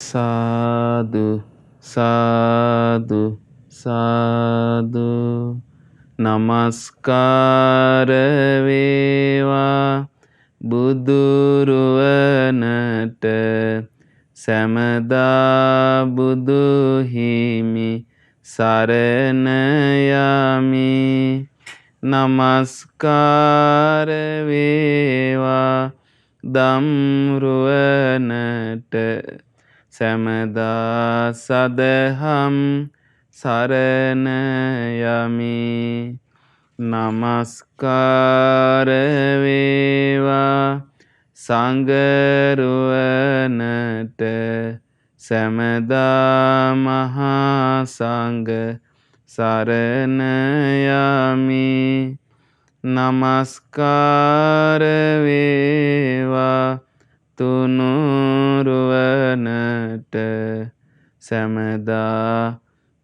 සාදු සාදු සාදු නමස්කාර වේවා බුදුරුවනට සැමදා බුදු හිමි සරණ යමි නමස්කාර වේවා දම්රුවනට සැමදා සදහම් සරණ යමි නමස්කාර වේවා සංඝරුවනට සැමදා මහා සංඝ සරණ යමි නමස්කාර වේවා තුනුරුවනට සැමදා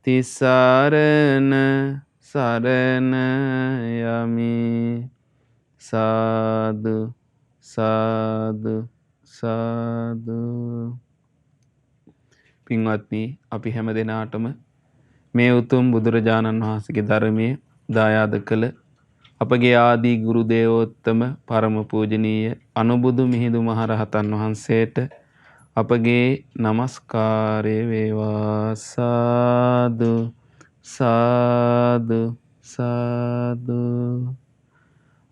තිසරණ සරණ යමි සාදු සාදු සාදු. පින්වත්නි, අපි හැම දෙනාටම මේ උතුම් බුදුරජාණන් වහන්සේගේ ධර්මයේ දායාද කළ අපගේ ආදී ගුරු දේවෝත්තම පරම පූජනීය අනුබුදු මිහිඳු මහරහතන් වහන්සේට අපගේ নমස්කාරය වේවා. සාදු සාදු සාදු.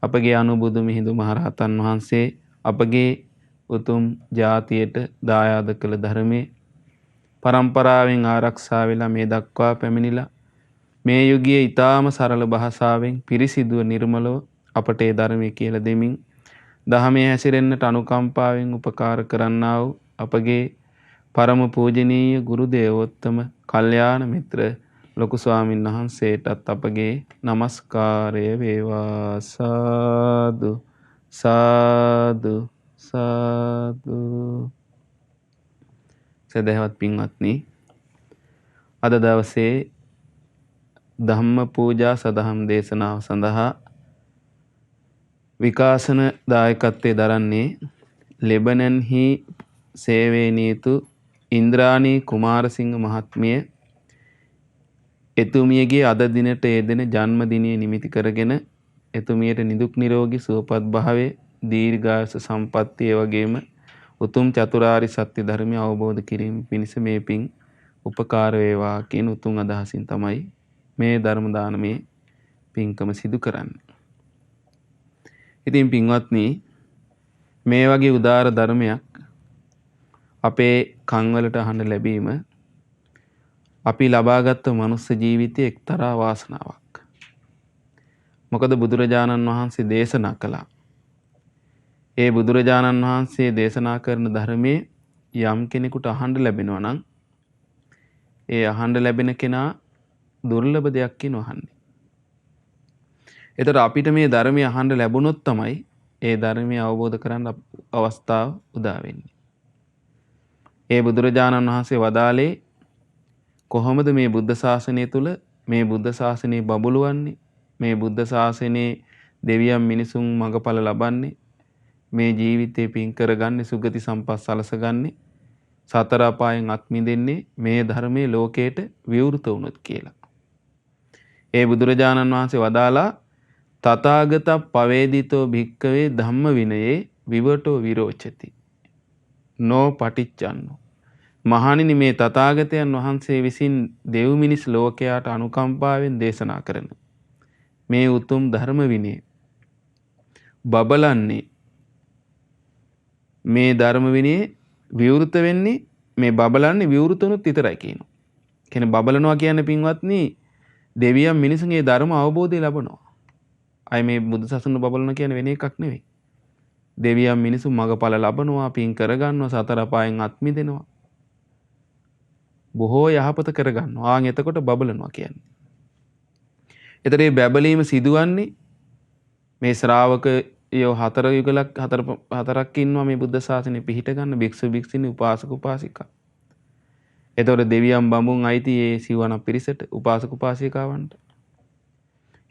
අපගේ අනුබුදු මිහිඳු මහරහතන් වහන්සේ අපගේ උතුම් ජාතියට දායාද කළ ධර්මයේ පරම්පරාවෙන් ආරක්ෂා වෙලා මේ දක්වා පැමිණිලා මේ යුගයේ ඊටාම සරල භාෂාවෙන් පිරිසිදුව නිර්මලව අපට ඒ ධර්මයේ කියලා දෙමින් දහමේ හැසිරෙන්නට අනුකම්පාවෙන් උපකාර කරන්නා වූ අපගේ පරම පූජනීය ගුරු දේවෝත්තම කල්යාණ මිත්‍ර ලොකු ස්වාමීන් වහන්සේටත් අපගේ নমස්කාරය වේවා. සාදු සාදු සාදු. සදහවත් පින්වත්නි, අද දවසේ ධම්ම පූජා සදහම් දේශනාව සඳහා විකාශන දායකත්වයේ දරන්නේ ලෙබනන්හි සේවයේ නියුතු ඉන්ද්‍රාණී කුමාරසිංහ මහත්මිය. එතුමියගේ අද දිනට යෙදෙන ජන්මදිනය නිමිති කරගෙන එතුමියට නිදුක් නිරෝගී සුවපත් භාවයේ දීර්ඝායුෂ සම්පන්නිය වගේම උතුම් චතුරාර්ය සත්‍ය ධර්මය අවබෝධ කිරීම පිණිස මේ පින් උපකාර වේවා කියන උතුම් අදහසින් තමයි මේ ධර්ම දානමේ පින්කම සිදු කරන්නේ. ඉතින් පින්වත්නි, මේ වගේ උදාර ධර්මයක් අපේ කන් වලට අහන්න ලැබීම අපි ලබාගත් මනුස්ස ජීවිතයේ එක්තරා වාසනාවක්. මොකද බුදුරජාණන් වහන්සේ දේශනා කළා. ඒ බුදුරජාණන් වහන්සේ දේශනා කරන ධර්මයේ යම් කෙනෙකුට අහන්න ලැබෙනවා නම් ඒ අහන්න ලැබෙන කෙනා දුර්ලභ දෙයක් කියන අහන්නේ. ඒතර අපිට මේ ධර්මය අහන්න ලැබුණොත් තමයි ඒ ධර්මය අවබෝධ කරගන්න අවස්ථාව උදා වෙන්නේ. ඒ බුදුරජාණන් වහන්සේ වදාළේ කොහොමද මේ බුද්ධ ශාසනය තුල මේ බුද්ධ ශාසනය බබළුවන්නේ, මේ බුද්ධ ශාසනයේ දෙවියන් මිනිසුන් මඟඵල ලබන්නේ, මේ ජීවිතේ පින් කරගන්නේ, සුගති සම්පත් සලසගන්නේ, සතර අපායන් අත් මිදෙන්නේ මේ ධර්මයේ ලෝකයට විවෘත වුණොත් කියලා. ඒ බුදුරජාණන් වහන්සේ වදාලා තථාගත පවේදිතෝ භික්කවේ ධම්ම විනයේ විවටෝ විරෝචති නෝ පටිච්චන්නෝ. මහණෙනි, මේ තථාගතයන් වහන්සේ විසින් දෙව් මිනිස් ලෝකයාට අනුකම්පාවෙන් දේශනා කරන මේ උතුම් ධර්ම විනය බබලන්නේ, මේ ධර්ම විනයේ විවෘත වෙන්නේ, මේ බබලන්නේ විවෘත වුණොත් විතරයි කියනවා. කියන්නේ බබලනවා කියන්නේ පින්වත්නි, දෙවියන් මිනිසුන්ගේ ධර්ම අවබෝධය ලබනවා. අය මේ බුදු සසුන බබලන කියන්නේ වෙන එකක් නෙවෙයි. දෙවියන් මිනිසුන් මඟඵල ලබනවා, පින් කරගන්නවා, සතර අපායන් අත් මිදෙනවා, බොහෝ යහපත කරගන්නවා. ආන් එතකොට බබලනවා කියන්නේ. ඒතර මේ බබලීම සිදුවන්නේ මේ ශ්‍රාවකයෝ හතරක් ඉන්නවා මේ බුද්ධ ශාසනය පිහිට ගන්න භික්ෂු භික්ෂුණී උපාසක උපාසිකා. එතකොට දෙවියන් බඹුන් අයිති ඒ සිවණ පිරිසට උපාසක උපාසිකාවන්ට.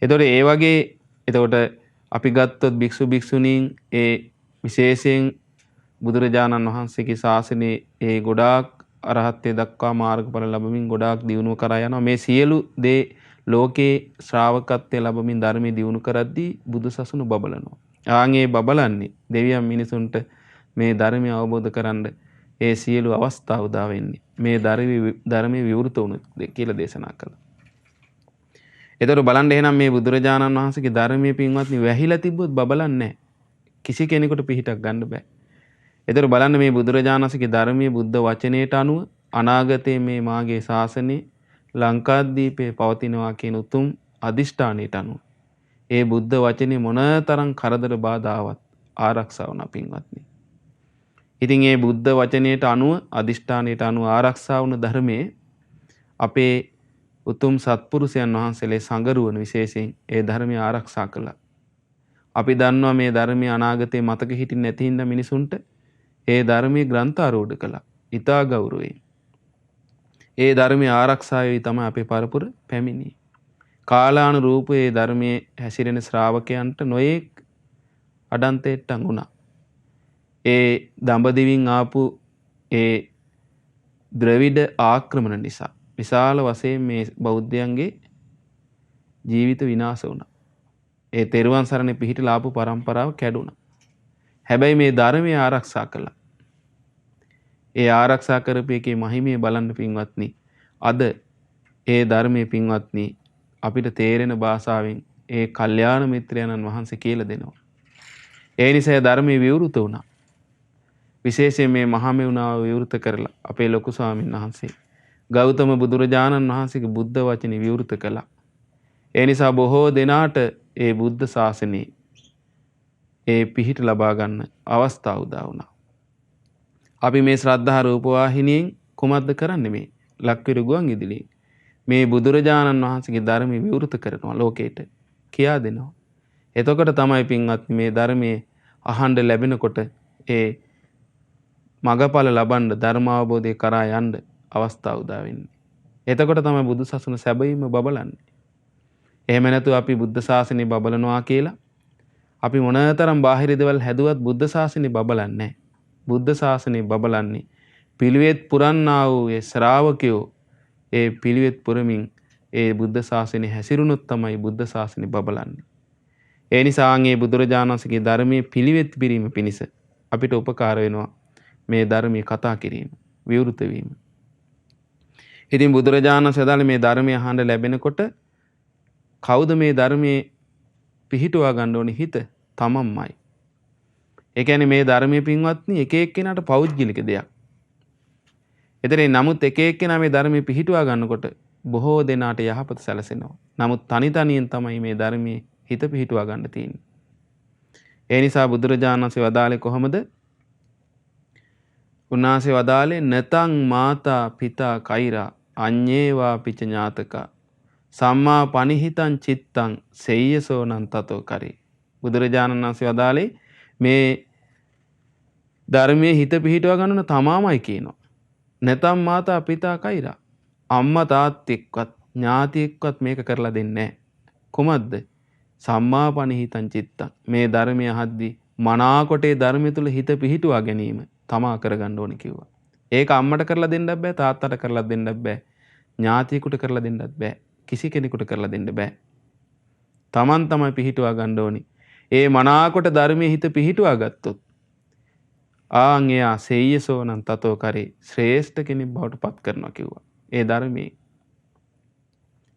එතකොට ඒ වගේ එතකොට අපි ගත්තොත් භික්ෂු භික්ෂුණීන් ඒ විශේෂයෙන් බුදුරජාණන් වහන්සේගේ ශාසනයේ ඒ ගොඩාක් අරහත්ත්වයට දක්වා මාර්ගඵල ලැබමින් ගොඩාක් දියුණුව කරා යනවා. මේ සියලු දේ ලෝකේ ශ්‍රාවකත්වයේ ලැබමින් ධර්මයේ දියුණු කරද්දී බුදුසසුන බබලනවා. ආන්ගේ බබලන්නේ දෙවියන් මිනිසුන්ට මේ ධර්මය අවබෝධ කරන්න ඒ සියලු අවස්ථා උදා වෙන්නේ මේ ධර්මයේ විවෘත වුණොත් කියලා දේශනා කළා. ඒතර බලන්න එහෙනම් මේ බුදුරජාණන් වහන්සේගේ ධර්මයේ පින්වත්නි වැහිලා තිබ්බොත් බබලන්නේ නැහැ. කිසි කෙනෙකුට පිහිටක් ගන්න බෑ. ඒතර බලන්න මේ බුදුරජාණන් වහන්සේගේ ධර්මයේ බුද්ධ වචනයට අනුව අනාගතයේ මේ මාගේ ශාසනයේ ලංකාද්වීපයේ පවතිනවා කියන උතුම් අදිෂ්ඨානයට අනුව ඒ බුද්ධ වචනේ මොනතරම් කරදර බාධාවත් ආරක්ෂා වුණා පින්වත්නි. ඉතින් මේ බුද්ධ වචනයට අනුව අදිෂ්ඨානයට අනුව ආරක්ෂා වුණ ධර්මයේ අපේ උතුම් සත්පුරුෂයන් වහන්සේලා සංගරුවන විශේෂයෙන් ඒ ධර්මය ආරක්ෂා කළා. අපි දන්නවා මේ ධර්මය අනාගතේ මතක හිටින්න නැති හින්දා මිනිසුන්ට ඒ ධර්මයේ ග්‍රන්ථාරෝඪ කළා. ඊතා ගෞරවයෙන්. ඒ ධර්මයේ ආරක්ෂාවයි තමයි අපේ පරපුර පැමිණියේ. කාලානුරූපව ඒ ධර්මයේ හැසිරෙන ශ්‍රාවකයන්ට නොයෙක් අඩන්තේට්ටම් වුණා. ඒ දඹදිවින් ආපු ඒ ද්‍රවිඩ ආක්‍රමණ නිසා විශාල වශයෙන් මේ බෞද්ධයන්ගේ ජීවිත විනාශ වුණා. ඒ තෙරුවන් සරණේ පිහිටලා ආපු પરම්පරාව කැඩුණා. හැබැයි මේ ධර්මය ආරක්ෂා කළා. ඒ ආරක්ෂා කරපු එකේ මහිමය බලන්න පින්වත්නි. අද ඒ ධර්මයේ පින්වත්නි අපිට තේරෙන භාෂාවෙන් ඒ කල්යාණ මිත්‍රයන්න් වහන්සේ කියලා දෙනවා. ඒ නිසා ධර්මයේ විවෘත වුණා. විශේෂයෙන් මේ මහමෙවුනාව විවෘත කරලා අපේ ලොකු ස්වාමීන් වහන්සේ ගෞතම බුදුරජාණන් වහන්සේගේ බුද්ධ වචනේ විවෘත කළා. ඒ නිසා බොහෝ දෙනාට ඒ බුද්ධ ශාසනයේ ඒ පිහිට ලබා ගන්න අවස්ථාව උදා වුණා. අපි මේ ශ්‍රද්ධා රූපවාහිනියෙන් කුමක්ද කරන්නේ මේ ලක්විරු ගුවන් විදුලියෙන් මේ බුදුරජාණන් වහන්සේගේ ධර්මයේ විවෘත කරනවා ලෝකයට කියා දෙනවා. එතකොට තමයි පින්වත්නි මේ ධර්මයේ අහන්න ලැබෙනකොට ඒ මගඵල ලබන්න ධර්ම අවබෝධය කරා යන්න අවස්ථාව උදා වෙන්නේ. එතකොට තමයි බුදු සසුන සැබවින්ම බබලන්නේ. එහෙම නැතුව අපි බුද්ධ ශාසනය බබලනවා කියලා අපි මොනතරම් බාහිර දේවල් හැදුවත් බුද්ධ ශාසනය බබලන්නේ නැහැ. බුද්ධ ශාසනය බබලන්නේ පිළිවෙත් පුරන්නා වූ ඒ ශ්‍රාවකයෝ ඒ පිළිවෙත් පුරමින් ඒ බුද්ධ ශාසනය හැසිරුණොත් තමයි බුද්ධ ශාසනය බබලන්නේ. ඒ නිසා මේ බුදුරජාණන් වහන්සේගේ ධර්මයේ පිළිවෙත් පිරීම පිණිස අපිට උපකාර වෙනවා මේ ධර්මයේ කතා කිරීම, විවෘත වීම. ඉතින් බුදුරජාණන් වහන්සේ මේ ධර්මය අහන්න ලැබෙනකොට කවුද මේ ධර්මයේ පිහිටුවා ගන්න ඕනේ හිත තමන්මයි. ඒ කියන්නේ මේ ධර්මයේ පින්වත්නි එක එක්කෙනාට පෞද්ගලික දෙයක්. එතන නමුත් එක එක්කෙනා මේ ධර්මයේ පිහිටුවා ගන්නකොට බොහෝ දෙනාට යහපත සැලසෙනවා. නමුත් තනි තනියෙන් තමයි මේ ධර්මයේ හිත පිහිටුවා ගන්න තියෙන්නේ. ඒ නිසා බුදුරජාණන් වහන්සේ වදාළේ කොහොමද? උන්වහන්සේ වදාළේ නතං මාතා පිතා කෛරා අඤ්ඤේවා පිච ඥාතකා සම්මා පනිහිතං චිත්තං සෙය්‍යසෝනං තතෝ කරේ. බුදුරජාණන් වහන්සේ වදාළේ මේ ධර්මයේ හිත පිහිටවා ගන්න තමාමයි කියනවා. නැතම් මාතා පිතා කෛරා අම්මා තාත්තෙක්වත් ඥාතියෙක්වත් මේක කරලා දෙන්නේ නැහැ. කොහොමද? සම්මා පනිහිතං චිත්තං මේ ධර්මය අහද්දී මනාකොටේ ධර්මය තුල හිත පිහිටුවා ගැනීම තමා කරගන්න ඕනේ කිව්වා. ඒක අම්මට කරලා දෙන්නත් බෑ, තාත්තට කරලා දෙන්නත් බෑ, ඥාතියෙකුට කරලා දෙන්නත් බෑ, කිසි කෙනෙකුට කරලා දෙන්න බෑ. තමන් තමයි පිහිටුවා ගන්න ඕනේ. ඒ මනාකොට ධර්මයේ හිත පිහිටුවා ගත්තොත් ආන් එයා සෙය්‍යසෝනං තතෝ කරේ ශ්‍රේෂ්ඨ කෙනෙක් බවට පත් කරනවා කිව්වා. ඒ ධර්මයේ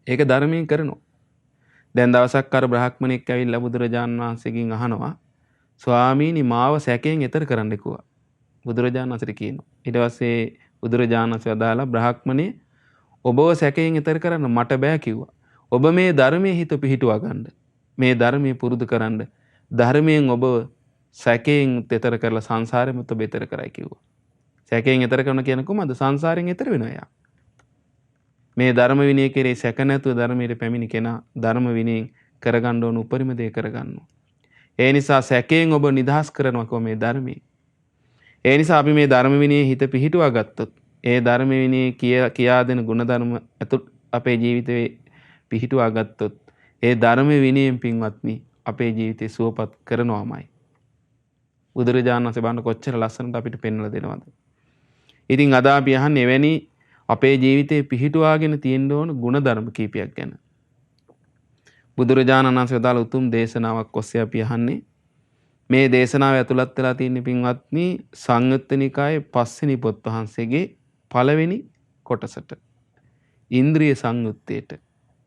ඒක ධර්මයෙන් කරනවා. දැන් දවසක් අර බ්‍රාහ්මණෙක් ඇවිල්ලා බුදුරජාණන් වහන්සේගෙන් අහනවා ස්වාමීනි මාව සැකයෙන් එතර කරන්න කිව්වා. බුදුරජාණන් වහන්සේට කියනවා. ඊට පස්සේ බුදුරජාණන් වහන්සේ අදාලා බ්‍රාහ්මණේ ඔබව සැකයෙන් එතර කරන්න මට බෑ කිව්වා. ඔබ මේ ධර්මයේ හිත පිහිටුවා ගන්න. මේ ධර්මයේ පුරුදු කරන්න. ධර්මයෙන් ඔබ සැකයෙන් එතර කරලා සංසාරෙම ඔබ එතර කරයි කිව්වා. සැකයෙන් එතර කරන කියන කොහමද? සංසාරයෙන් එතර වෙනවා යා. මේ ධර්ම විනය කෙරේ සැක නැතුව ධර්මයට පැමිණි කෙනා ධර්ම විනයෙන් කරගන්න ඕන උපරිම දේ කරගන්නවා. ඒ නිසා සැකයෙන් ඔබ නිදහස් කරනවා කො මේ ධර්මයේ. ඒ නිසා අපි මේ ධර්ම විනයේ හිත පිහිටුවා ගත්තොත් ඒ ධර්ම විනයේ කියා දෙන ගුණධර්ම අපේ ජීවිතේ පිහිටුවා ගත්තොත් ඒ ධර්ම විනයෙන් පින්වත්නි අපේ ජීවිතේ සුවපත් කරනවාමයි. බුදුරජාණන් වහන්සේ බලන්න කොච්චර ලස්සනට අපිට පෙන්වලා දෙනවද? ඉතින් අද අපි අහන්නේ එවැනි අපේ ජීවිතේ පිහිටුවාගෙන තියෙන්න ඕන ಗುಣධර්ම කීපයක් ගැන. බුදුරජාණන් වහන්සේ දාල උතුම් දේශනාවක් ඔස්සේ අපි අහන්නේ මේ දේශනාව ඇතුළත් වෙලා තියෙන පින්වත්නි සංයුත්ත නිකායේ 5 වෙනි පොත් වහන්සේගේ පළවෙනි කොටසට. ඉන්ද්‍රිය සංයුත්තේට.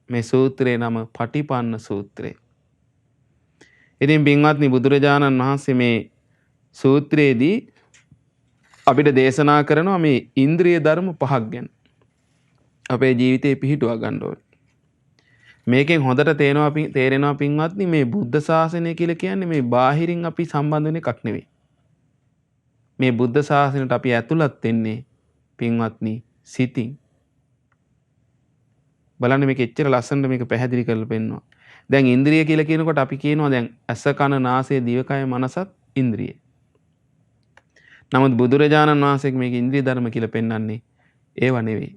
මේ සූත්‍රයේ නම පටිපන්න සූත්‍රය. ඉතින් පින්වත්නි බුදුරජාණන් වහන්සේ මේ සූත්‍රයේදී අපිට දේශනා කරනවා මේ ඉන්ද්‍රිය ධර්ම 5ක් ගැන. අපේ ජීවිතේ පිහිටුවා ගන්න ඕනේ. මේකෙන් හොඳට තේරෙනවා පින්වත්නි මේ බුද්ධ ශාසනය කියලා කියන්නේ මේ බාහිරින් අපි සම්බන්ධ වෙන එකක් නෙවෙයි. මේ බුද්ධ ශාසනයට අපි ඇතුළත් වෙන්නේ පින්වත්නි සිතින්. බලන්න මේක එච්චර ලස්සනට මේක පැහැදිලි කරලා පෙන්නනවා. දැන් ඉන්ද්‍රිය කියලා කියනකොට අපි කියනවා දැන් ඇස කන නාසය දිවකය මනසත් ඉන්ද්‍රිය. නමුත් බුදුරජාණන් වහන්සේ මේක ඉන්ද්‍රිය ධර්ම කියලා පෙන්වන්නේ ඒව නෙවෙයි.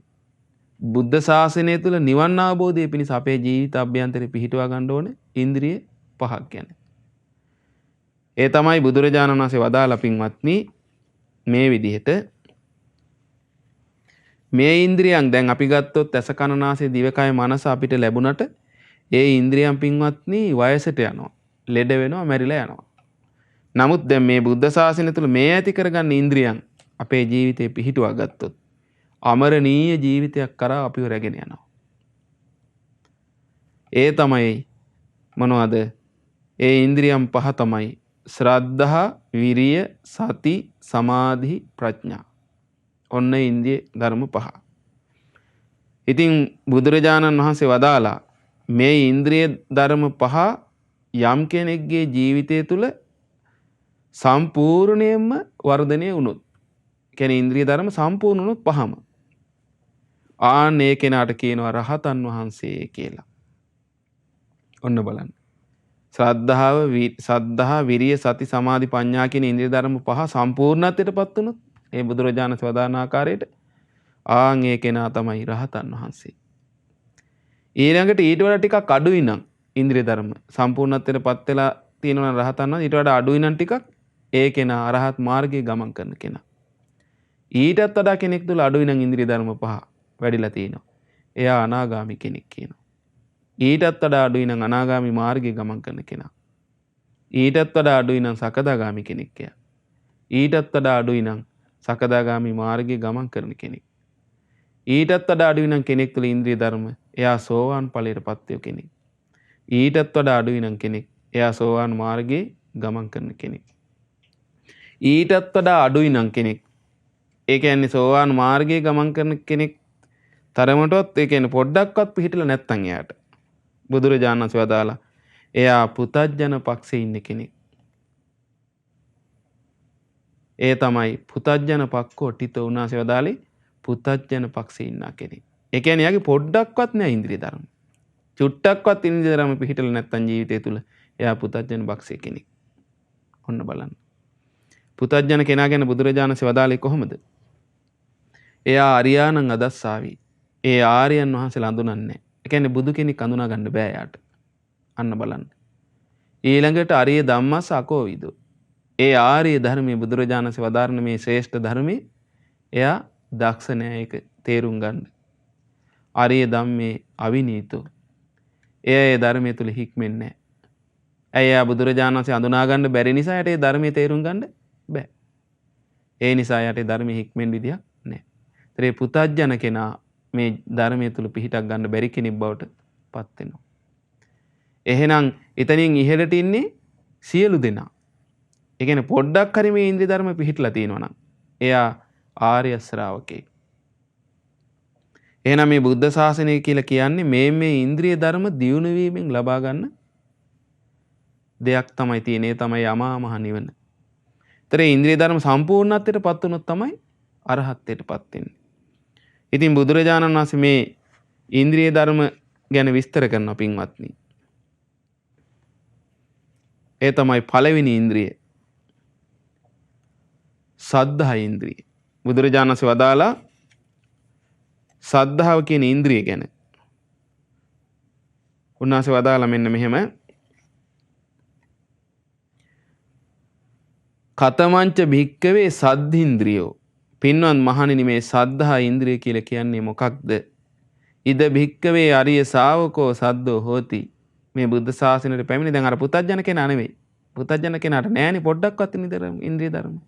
බුද්ධ ශාසනය තුළ නිවන් අවබෝධය පිණිස අපේ ජීවිත අභ්‍යන්තරේ පිහිටුවා ගන්න ඕනේ ඉන්ද්‍රිය 5ක් ගැන. ඒ තමයි බුදුරජාණන් වහන්සේ වදාලා පින්වත්නි මේ විදිහට මේ ඉන්ද්‍රියන් දැන් අපි ගත්තොත් ඇස කන නාසය දිවකය මනස අපිට ලැබුණට ඒ ඉන්ද්‍රියන් පින්වත්නි වයසට යනවා. ලෙඩ වෙනවා, මැරිලා යනවා. නමුත් දැන් මේ බුද්ධ ශාසනය තුළ මේ ඇති කරගන්න ඉන්ද්‍රියන් අපේ ජීවිතේ පිහිටුවා ගත්තොත් අමරණීය ජීවිතයක් කරා අපිව රැගෙන යනවා. ඒ තමයි මොනවද? ඒ ඉන්ද්‍රියම් 5 තමයි ශ්‍රද්ධා, විරිය, සති, සමාධි, ප්‍රඥා. ඔන්න ඉන්ද්‍රිය ධර්ම 5. ඉතින් බුදුරජාණන් වහන්සේ වදාලා මේ ඉන්ද්‍රිය ධර්ම 5 යම් කෙනෙක්ගේ ජීවිතය තුළ සම්පූර්ණයෙන්ම වර්ධනය වුණොත්, කියන්නේ ඉන්ද්‍රිය ධර්ම සම්පූර්ණ වුණොත් 5ම ආන් ඒ කෙනාට කියනවා රහතන් වහන්සේ කියලා. ඔන්න බලන්න. ශ්‍රද්ධා, විරිය, සති, සමාධි, ප්‍රඥා කියන ඉන්ද්‍රිය ධර්ම 5 සම්පූර්ණත්වයටපත් වුණොත් ඒ බුදුරජාණන් වදාන ආකාරයට ආන් ඒ කෙනා තමයි රහතන් වහන්සේ. ඊළඟට ඊට වඩා ටිකක් අඩුයි නම් ඉන්ද්‍රිය ධර්ම සම්පූර්ණත්වයටපත් වෙලා තියෙනවා රහතන් වහන්සේ ඊට වඩා අඩුයි නම් ටිකක් ඒ කෙනා අරහත් මාර්ගයේ ගමන් කරන කෙනා. ඊටත් වඩා කෙනෙක් තුළ අඩුයි නම් ඉන්ද්‍රිය ධර්ම 5 වැඩිලා තියෙනවා. එයා අනාගාමි කෙනෙක් කියනවා. ඊටත් වඩා අඩුයි නම් අනාගාමි මාර්ගයේ ගමන් කරන කෙනා. ඊටත් වඩා අඩුයි නම් සකදාගාමි කෙනෙක් එයා. ඊටත් වඩා අඩුයි නම් සකදාගාමි මාර්ගයේ ගමන් කරන කෙනෙක්. ඊටත් වඩා අඩුයි නම් කෙනෙක් තුළ ඉන්ද්‍රිය ධර්ම එයා සෝවාන් ඵලයටපත් වෙන කෙනෙක්. ඊටත් වඩා අඩුයි නම් කෙනෙක් එයා සෝවාන් මාර්ගයේ ගමන් කරන කෙනෙක්. ඊටත් වඩා අඩුයි නම් කෙනෙක් ඒ කියන්නේ සෝවාන් මාර්ගයේ ගමන් කරන කෙනෙක් තරමටවත් ඒ කියන්නේ පොඩ්ඩක්වත් පිළිහිටලා නැත්තම් එයාට බුදුරජාණන් වහන්සේ වදාලා එයා පුතජන පක්ෂේ ඉන්න කෙනෙක්. ඒ තමයි පුතජන පක්කෝ ටිතෝ උනාසේ වදාලේ පුතජන පක්ෂේ ඉන්න කෙනෙක්. ඒ කියන්නේ එයාගේ පොඩ්ඩක්වත් නෑ ඉන්ද්‍රිය ධර්ම. චුට්ටක්වත් ඉන්ද්‍රිය ධර්ම පිළිහිටලා නැත්තම් ජීවිතය තුල එයා පුතජන පක්ෂේ කෙනෙක්. ඔන්න බලන්න. පුතජන කෙනා ගැන බුදුරජාණන් වහන්සේ වදාලේ කොහොමද? එයා අරියාණං අදස්සාවි. ඒ ආර්යයන් වහන්සේලා අඳුනන්නේ නැහැ. ඒ කියන්නේ බුදු කෙනෙක් අඳුනා ගන්න බෑ යාට. අන්න බලන්න. ඊළඟට අරිය ධම්මස් අකෝවිදෝ. ඒ ආර්ය ධර්මයේ බුදුරජාණන් වහන්සේ වදාරන මේ ශ්‍රේෂ්ඨ ධර්මයේ එයා දක්ෂ නැහැ ඒක තේරුම් ගන්න. අරිය ධම්මේ අවිනීතෝ. එයා ඒ ධර්මයේ තුල හික්මෙන්නේ නැහැ. එයා බුදුරජාණන් වහන්සේ අඳුනා ගන්න බැරි නිසා යට ඒ ධර්මයේ තේරුම් ගන්න බෑ. ඒ නිසා යට ඒ ධර්මයේ හික්මෙන්න විදියක් නැහැ. ඒ පුතජන කෙනා මේ ධර්මයේ තුල පිහිටක් ගන්න බැරි කෙනෙක් බවට පත් වෙනවා. එහෙනම් එතනින් ඉහළට ඉන්නේ සියලු දෙනා. ඒ කියන්නේ පොඩ්ඩක් හරි මේ ඉන්ද්‍රිය ධර්ම පිහිටලා තියෙනවා නම් එයා ආර්ය ශ්‍රාවකෙක්. එහෙනම් මේ බුද්ධ ශාසනය කියලා කියන්නේ මේ ඉන්ද්‍රිය ධර්ම දියුණු වීමෙන් ලබා ගන්න දෙයක් තමයි තියෙන්නේ. තමයි අමා මහ නිවන. ඒතර ඉන්ද්‍රිය ධර්ම සම්පූර්ණත්වයටපත් වුණොත් තමයි අරහත්ත්වයටපත් වෙන්නේ. ඉතින් බුදුරජාණන් වහන්සේ මේ ඉන්ද්‍රිය ධර්ම ගැන විස්තර කරනවා පින්වත්නි. ඒ තමයි පළවෙනි ඉන්ද්‍රිය. සද්ධා ඉන්ද්‍රිය. බුදුරජාණන් වහන්සේ වදාලා සද්ධාව කියන ඉන්ද්‍රිය ගැන. උන්වහන්සේ වදාලා මෙන්න මෙහෙම කතමංච භික්කවේ සද්ධින්ද්‍රියෝ පින්වත් මහණෙනි මේ සද්ධා ඉන්ද්‍රිය කියලා කියන්නේ මොකක්ද? ඉද භික්කවේ අරිය ශාවකෝ සද්දෝ හෝති. මේ බුද්ධ ශාසනයට පැමිණි දැන් අර පුතත්ජන කෙනා නෙවෙයි. පුතත්ජන කෙනාට නෑනේ පොඩ්ඩක්වත් ඉන්ද්‍රිය ධර්ම.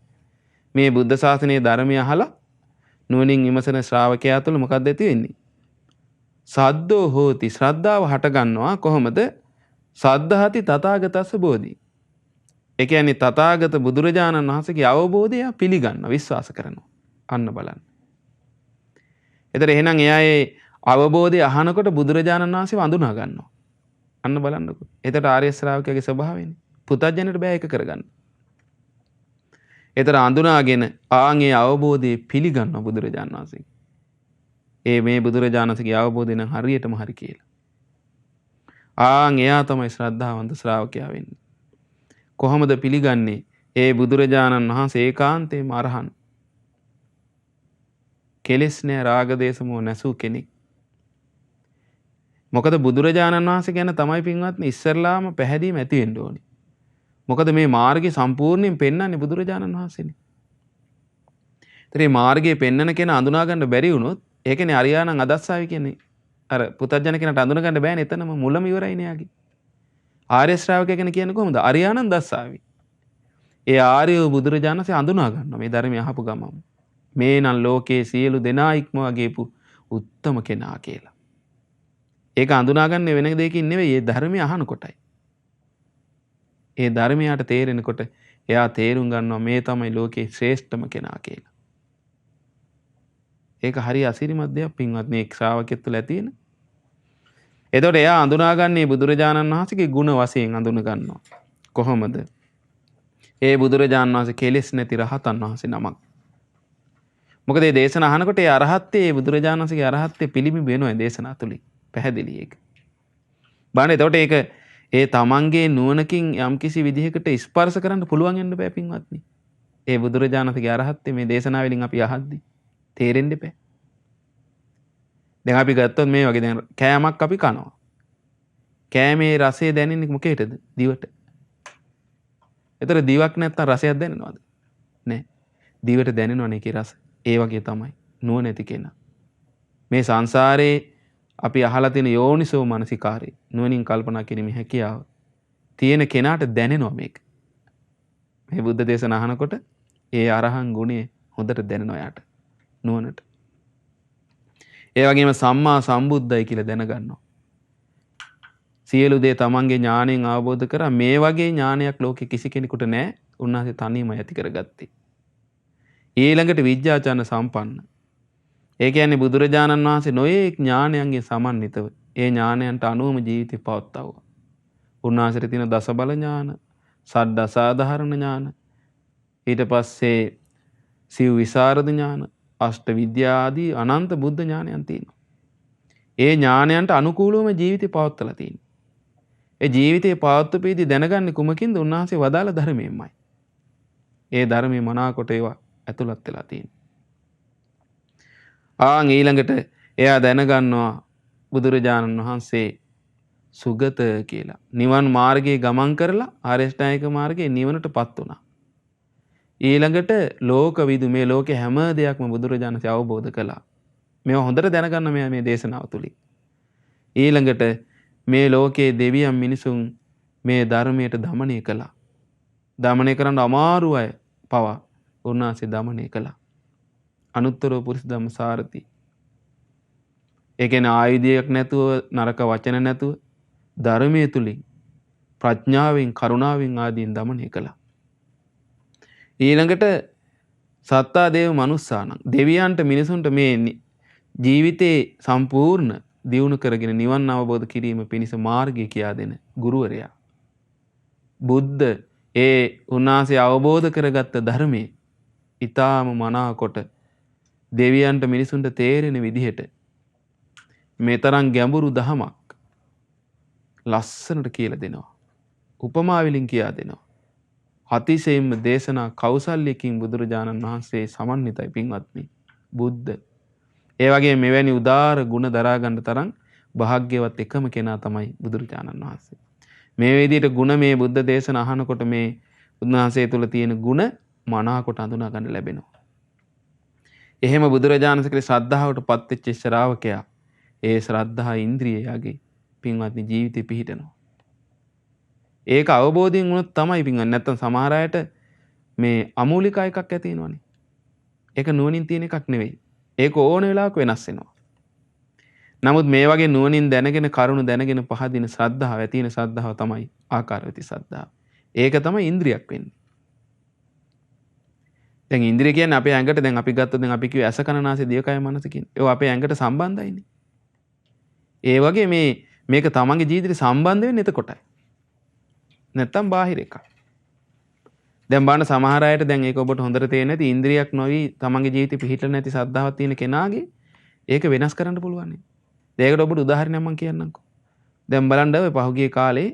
මේ බුද්ධ ශාසනයේ ධර්මය අහලා නුවණින් විමසන ශ්‍රාවකයා තුළ මොකක්ද ඇති වෙන්නේ? සද්දෝ හෝති. ශ්‍රද්ධාව හට ගන්නවා කොහොමද? සද්ධාති තථාගතස්ස බෝධි. ඒ කියන්නේ තථාගත බුදුරජාණන් වහන්සේගේ අවබෝධය පිළිගන්න විශ්වාස කරනවා. අන්න බලන්න. එතකොට එහෙනම් එයා ඒ අවබෝධය අහනකොට බුදුරජාණන් වහන්සේව අඳුනා ගන්නවා. අන්න බලන්නකො. එතකොට ආර්ය ශ්‍රාවකයාගේ ස්වභාවයනේ. පුතත්ජනට බෑ ඒක කරගන්න. එතකොට අඳුනාගෙන ආන්ගේ අවබෝධය පිළිගන්නවා බුදුරජාණන් වහන්සේ. මේ බුදුරජාණන් වහන්සේගේ අවබෝධය නම් හරියටම හරි කියලා. එයා තමයි ශ්‍රද්ධාවන්ත ශ්‍රාවකයා වෙන්නේ. කොහොමද පිළිගන්නේ? ඒ බුදුරජාණන් වහන්සේ ඒකාන්තයෙන්ම අරහන්. කෙලෙස් නෑ රාග දේශ මොහ නැසූ කෙනෙක්. මොකද බුදුරජාණන් වහන්සේ ගැන තමයි පින්වත්නි ඉස්සරලාම පැහැදීම ඇති වෙන්න ඕනේ. මොකද මේ මාර්ගය සම්පූර්ණයෙන් පෙන්වන්නේ බුදුරජාණන් වහන්සේනේ. ඒතරේ මාර්ගයේ පෙන්වන කෙනා අඳුනා ගන්න බැරි වුණොත් ඒ කියන්නේ අරියාණන් අදස්සාවි කියන්නේ අර පුතත්ජන කෙනාට අඳුන ගන්න බෑනේ. එතනම මුලම ඉවරයිනේ යාගේ. ආර්ය ශ්‍රාවකයා කියන කියන්නේ කොහොමද? අරියාණන් දස්සාවි. ඒ ආර්ය බුදුරජාණන් වහන්සේ අඳුනා ගන්නවා මේ ධර්මය අහපු ගමම. මේ නම් ලෝකයේ සියලු දෙනා ඉක්මවා ගියපු උත්තම කෙනා කියලා. ඒක අඳුනාගන්නේ වෙන දෙයකින් නෙවෙයි. ඒ ධර්මය අහනකොටයි. ඒ ධර්මයට තේරෙනකොට එයා තේරුම් ගන්නවා මේ තමයි ලෝකේ ශ්‍රේෂ්ඨම කෙනා කියලා. ඒක හරි අසිරිමත් දෙයක් පින්වත් මේ ශ්‍රාවකෙක් තුළ ඇති වෙන. එතකොට එයා අඳුනාගන්නේ බුදුරජාණන් වහන්සේගේ ගුණ වශයෙන් අඳුන ගන්නවා. කොහොමද? ඒ බුදුරජාණන් වහන්සේ කෙලෙස් නැති රහතන් වහන්සේ නමක්. මොකද මේ දේශන අහනකොට ඒ අරහත්ත්වයේ බුදුරජාණන් වහන්සේගේ අරහත්ත්වයේ පිළිඹු වෙනවා දේශනා තුලින්. පැහැදිලි ඒක. බලන්න එතකොට ඒක ඒ තමන්ගේ නුවණකින් යම්කිසි විදිහකට ස්පර්ශ කරන්න පුළුවන් වෙන්න බෑ පින්වත්නි. ඒ බුදුරජාණන්ගේ අරහත්ත්වයේ මේ දේශනාවලින් අපි අහද්දි තේරෙන්න බෑ. දැන් අපි ගත්තොත් මේ වගේ දැන් කෑමක් අපි කනවා. කෑමේ රසය දැනෙන්නේ මොකේටද? දිවට. ඒතර දිවක් නැත්තම් රසයක් දැනෙනවද? නෑ. දිවට දැනෙනවනේ ඒකේ රස. ඒ වගේ තමයි නුවණැති කෙනා. මේ සංසාරේ අපි අහලා තියෙන යෝනිසෝ මනසිකාරේ නුවණින් කල්පනා කිරීමේ හැකියාව තියෙන කෙනාට දැනෙනවා මේක. මේ බුද්ධ දේශන අහනකොට ඒ අරහන් ගුණය හොඳට දැනෙනවා යාට නුවණට. ඒ වගේම සම්මා සම්බුද්ධයි කියලා දැනගන්නවා. සියලු දේ තමන්ගේ ඥාණයෙන් අවබෝධ කරා මේ වගේ ඥානයක් ලෝකෙ කිසි කෙනෙකුට නැහැ. උන්වහන්සේ තනියම ඇති කරගත්තේ. ඊළඟට විද්‍යාචාන සම්පන්න. ඒ කියන්නේ බුදුරජාණන් වහන්සේ නොයේ ඥානයන්ගෙන් සමන්විතව ඒ ඥානයන්ට අනුවම ජීවිතය පවත්වනවා. උන්වහන්සේට තියෙන දස බල ඥාන, සඩ අසාධාරණ ඥාන, ඊට පස්සේ සිව් විසරද ඥාන, අෂ්ට විද්‍යා ආදී අනන්ත බුද්ධ ඥානයන් තියෙනවා. ඒ ඥානයන්ට අනුකූලවම ජීවිතය පවත්වලා තියෙනවා. ඒ ජීවිතේ පවත්වපෙදී දැනගන්නේ කුමකින්ද? උන්වහන්සේ වදාළ ධර්මයෙන්මයි. ඒ ධර්මයේ මනාකොට ඒවා ඇතුළත් වෙලා තියෙනවා. ඊළඟට එයා දැනගන්නවා බුදුරජාණන් වහන්සේ සුගත කියලා. නිවන් මාර්ගයේ ගමන් කරලා ආරියෂ්ඨායික මාර්ගයේ නිවනටපත් වුණා. ඊළඟට ලෝකවිදු මේ ලෝකේ හැම දෙයක්ම බුදුරජාණන් වහන්සේ අවබෝධ කළා. මේවා හොඳට දැනගන්න මේ දේශනාව තුලින්. ඊළඟට මේ ලෝකයේ දෙවියන් මිනිසුන් මේ ධර්මයට දමනය කළා. දමනය කරන්න අමාරු අය පවා උන්වහන්සේ දමනය කළා. අනුත්තර පුරිස ධම්ම සාරති. ඒ කියන්නේ ආයුධයක් නැතුව නරක වචන නැතුව ධර්මයේ තුලින් ප්‍රඥාවෙන් කරුණාවෙන් ආදීන් දමනය කළා. ඊළඟට සත්තා දේව මනුස්සානම් දෙවියන්ට මිනිසුන්ට මේ ජීවිතේ සම්පූර්ණ දියුණු කරගෙන නිවන් අවබෝධ කිරීම පිණිස මාර්ගය කියා දෙන ගුරුවරයා. බුද්ධ ඒ උන්වහන්සේ අවබෝධ කරගත්ත ධර්මයේ ඊටාම මනාකොට දෙවියන්ට මිනිසුන්ට තේරෙන විදිහට මේ තරම් ගැඹුරු දහමක් ලස්සනට කියලා දෙනවා. උපමා වලින් කියා දෙනවා. අතිශයින්ම දේශනා කෞසල්‍යකින් බුදුරජාණන් වහන්සේ සමන්විතයි පින්වත්නි. බුද්ධ. ඒ වගේ මෙවැනි උදාර ගුණ දරා ගන්න තරම් භාග්‍යවත් එකම කෙනා තමයි බුදුරජාණන් වහන්සේ. මේ විදිහට ගුණ මේ බුද්ධ දේශන අහනකොට මේ උන්වහන්සේ තුළ තියෙන ගුණ මනාකොට අඳුනා ගන්න ලැබෙනවා. එහෙම බුදුරජාණන් වහන්සේගේ ශ්‍රද්ධාවට පත් වෙච්ච ශ්‍රාවකයා ඒ ශ්‍රද්ධා ඉන්ද්‍රියයගේ පින්වත්නි ජීවිතේ පිහිටනවා. ඒක අවබෝධයෙන් වුණොත් තමයි පින්වත්නි. නැත්තම් සමහර අයට මේ අමූලික එකක් ඇති වෙනවනේ. ඒක නුවණින් තියෙන එකක් නෙවෙයි. ඒක ඕන වෙලාවක වෙනස් වෙනවා. නමුත් මේ වගේ නුවණින් දැනගෙන කරුණු දැනගෙන පහදින ශ්‍රද්ධාව ඇති වෙන ශ්‍රද්ධාව තමයි ආකාරවති ශ්‍රද්ධාව. ඒක තමයි ඉන්ද්‍රියක් වෙන්නේ. දැන් ඉන්ද්‍රිය කියන්නේ අපේ ඇඟට දැන් අපි ගත්තොත් දැන් අපි කිව්ව ඇස කන නාසය දිවකය මනස කියන්නේ. ඒවා අපේ ඇඟට සම්බන්ධයිනේ. ඒ වගේ මේක තමන්ගේ ජීවිතේ සම්බන්ධ වෙන්නේ එතකොටයි. නැත්තම් බාහිර එකක්. දැන් බලන්න සමහර අයට දැන් ඒක ඔබට හොඳට තේරෙන්නේ නැති ඉන්ද්‍රියක් නොවි තමන්ගේ ජීවිතේ පිහිටලා නැති ශ්‍රද්ධාවක් තියෙන කෙනාගේ ඒක වෙනස් කරන්න පුළුවන් නේ. ඒකට ඔබට උදාහරණයක් මම කියන්නම්කෝ. දැන් බලන්න ඔය පහුගිය කාලේ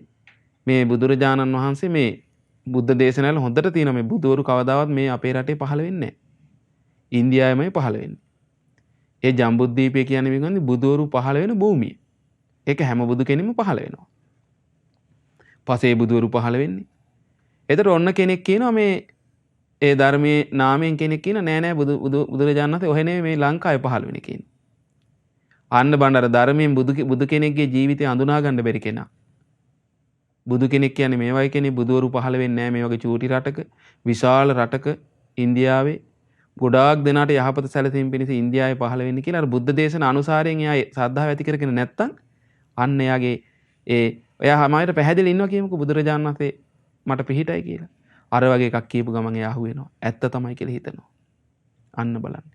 මේ බුදුරජාණන් වහන්සේ මේ බුද්ධ දේශනාවල හොඳට තියෙන මේ බුදවරු කවදාවත් මේ අපේ රටේ පහළ වෙන්නේ නැහැ. ඉන්දියාවේමයි පහළ වෙන්නේ. ඒ ජම්බුද්වීපය කියන්නේ මේකන්නේ බුදවරු පහළ වෙන භූමිය. ඒක හැම බුදු කෙනෙක්ම පහළ වෙනවා. පසේ බුදවරු පහළ වෙන්නේ. එතකොට ඔන්න කෙනෙක් කියනවා මේ ඒ ධර්මයේ නාමයෙන් කෙනෙක් කියන නෑ බුදුරජාණන් වහන්සේ ඔහෙ නෙමෙයි මේ ලංකාවේ පහළ වෙන්නේ කියන්නේ. අන්න බණ්ඩාර ධර්මයෙන් බුදු කෙනෙක්ගේ ජීවිතය අඳුනා ගන්න බැරි කෙනා. බුදු කෙනෙක් කියන්නේ මේ වගේ කෙනෙක් බුදවරු පහළ වෙන්නේ නැහැ මේ වගේ චූටි රටක විශාල රටක ඉන්දියාවේ ගොඩාක් දෙනාට යහපත සැලසීම පිණිස ඉන්දියාවේ පහළ වෙන්නේ කියලා අර බුද්ධ දේශන අනුසාරයෙන් එයා ශ්‍රද්ධාව ඇති කරගෙන නැත්තම් අන්න එයාගේ එයා හැමයිට පැහැදිලි ඉන්නවා කියමුකෝ බුදුරජාණන් වහන්සේ මට පිහිටයි කියලා. අර වගේ එකක් කියපු ගමන් එයා අහු වෙනවා. ඇත්ත තමයි කියලා හිතනවා. අන්න බලන්න.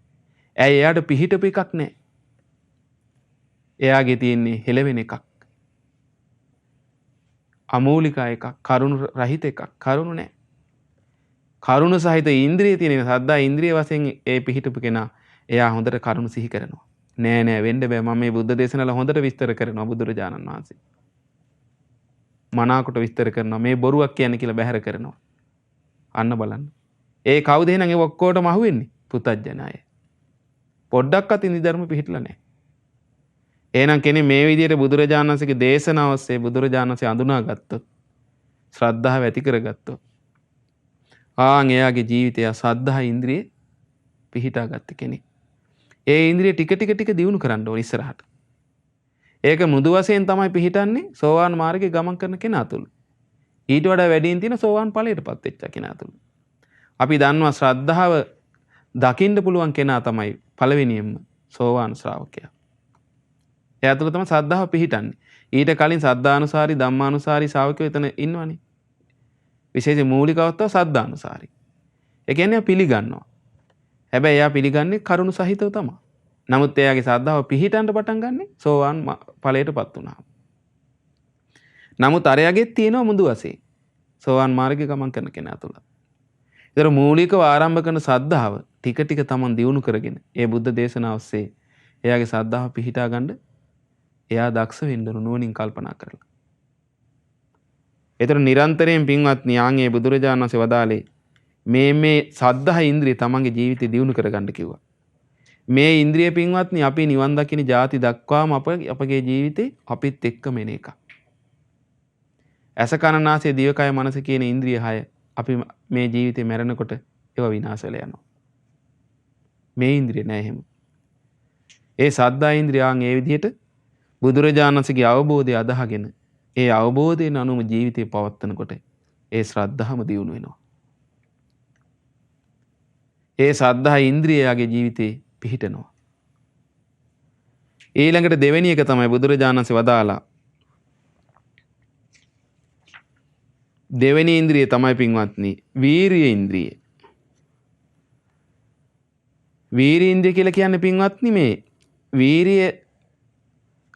ඇයි එයාට පිහිටපු එකක් නැහැ. එයාගේ තියෙන්නේ හෙලවෙන එකක්. අමූලික එකක්, කරුණු රහිත එකක්, කරුණු නැහැ. කරුණ සහිත ඉන්ද්‍රිය තියෙන සද්දා ඉන්ද්‍රිය වශයෙන් ඒ පිහිටපු කෙනා එයා හොඳට කරුණු සිහි කරනවා. නෑ වෙන්න බෑ මම මේ බුද්ධ දේශනාවල හොඳට විස්තර කරනවා බුදුරජාණන් වහන්සේ. මනාකොට විස්තර කරනවා මේ බොරුවක් කියන්නේ කියලා බැහැර කරනවා. අන්න බලන්න. ඒ කවුද එහෙනම් ඒ ඔක්කොටම අහුවෙන්නේ? පුතත්ජන අය. පොඩ්ඩක්වත් ඉන්ද්‍රිය ධර්ම පිහිටලා නැහැ. එහෙනම් කෙනෙක් මේ විදිහට බුදුරජාණන් වහන්සේගේ දේශනාව ඔස්සේ බුදුරජාණන් වහන්සේ අඳුනාගත්තොත් ශ්‍රද්ධාව ඇති කරගත්තොත් එයාගේ ජීවිතය ශ්‍රද්ධා ඉන්ද්‍රිය පිහිටාගත්ත කෙනෙක්. ඒ ඉන්ද්‍රිය ටික දියුණු කරන්න ඕන ඉස්සරහට. ඒක මෘදු වශයෙන් තමයි පිහිටන්නේ සෝවාන් මාර්ගයේ ගමන් කරන කෙනා තුළ. ඊට වඩා වැඩියෙන් තියෙන සෝවාන් ඵලයටපත් වෙච්ච කෙනා තුළ. අපි දන්නවා ශ්‍රද්ධාව දකින්න පුළුවන් කෙනා තමයි පළවෙනියෙන්ම සෝවාන් ශ්‍රාවකයා. එයා තුළ තමයි ශ්‍රද්ධාව පිහිටන්නේ. ඊට කලින් සද්ධානුසාරී ධම්මානුසාරී ශ්‍රාවකයෝ එතන ඉන්නවනේ. විශේෂ මූලික අවස්ථාව සද්ධානුසාරී. ඒ කියන්නේ පිළිගන්නවා. හැබැයි එයා පිළිගන්නේ කරුණු සහිතව තමයි. නමුත් එයාගේ ශ්‍රද්ධාව පිහිටන්න පටන් ගන්නෙ සෝවාන් ඵලයටපත් වුණා. නමුත් අරයාගෙත් තියෙනවා මුදු වශයෙන්. සෝවාන් මාර්ගයේ ගමන් කරන කෙනා තුළ. ඒතර මූලිකව ආරම්භ කරන ශ්‍රද්ධාව ටික තමන් දියුණු කරගෙන ඒ බුද්ධ දේශනාව ඔස්සේ එයාගේ ශ්‍රද්ධාව පිහිටා ගන්න එයා දක්ෂ වෙන්න නුවණින් කල්පනා කරලා. ඒතර නිරන්තරයෙන් පින්වත්නි ආන්ගේ බුදුරජාණන් වහන්සේ වදාළේ මේ සද්ධා ඉන්ද්‍රිය තමන්ගේ ජීවිතේ දියුණු කරගන්න කිව්වා. මේ ඉන්ද්‍රිය පින්වත්නි අපි නිවන් දකින්න ජාති දක්වාම අපගේ ජීවිතේ අපිත් එක්කම එන එක. ඇස කන නාසය දිවකය මනස කියන ඉන්ද්‍රිය 6 අපි මේ ජීවිතේ මැරෙනකොට ඒවා විනාශ වෙලා යනවා. මේ ඉන්ද්‍රිය නෑ එහෙම. ඒ සද්ධා ඉන්ද්‍රියයන් ඒ විදිහට බුදුරජාණන් වහන්සේගේ අවබෝධය අදහගෙන ඒ අවබෝධයෙන් අනුම ජීවිතේ පවත්වනකොට ඒ ශ්‍රද්ධාවම දියුණු වෙනවා. ඒ සද්ධා ඉන්ද්‍රියයගේ ජීවිතේ පිහිටනවා. ඊළඟට දෙවෙනි එක තමයි බුදුරජාණන් වහන්සේ වදාලා දෙවෙනි ඉන්ද්‍රිය තමයි පින්වත්නි වීරිය ඉන්ද්‍රිය. වීරිය ඉන්ද්‍රිය කියලා කියන්නේ පින්වත්නි මේ වීරිය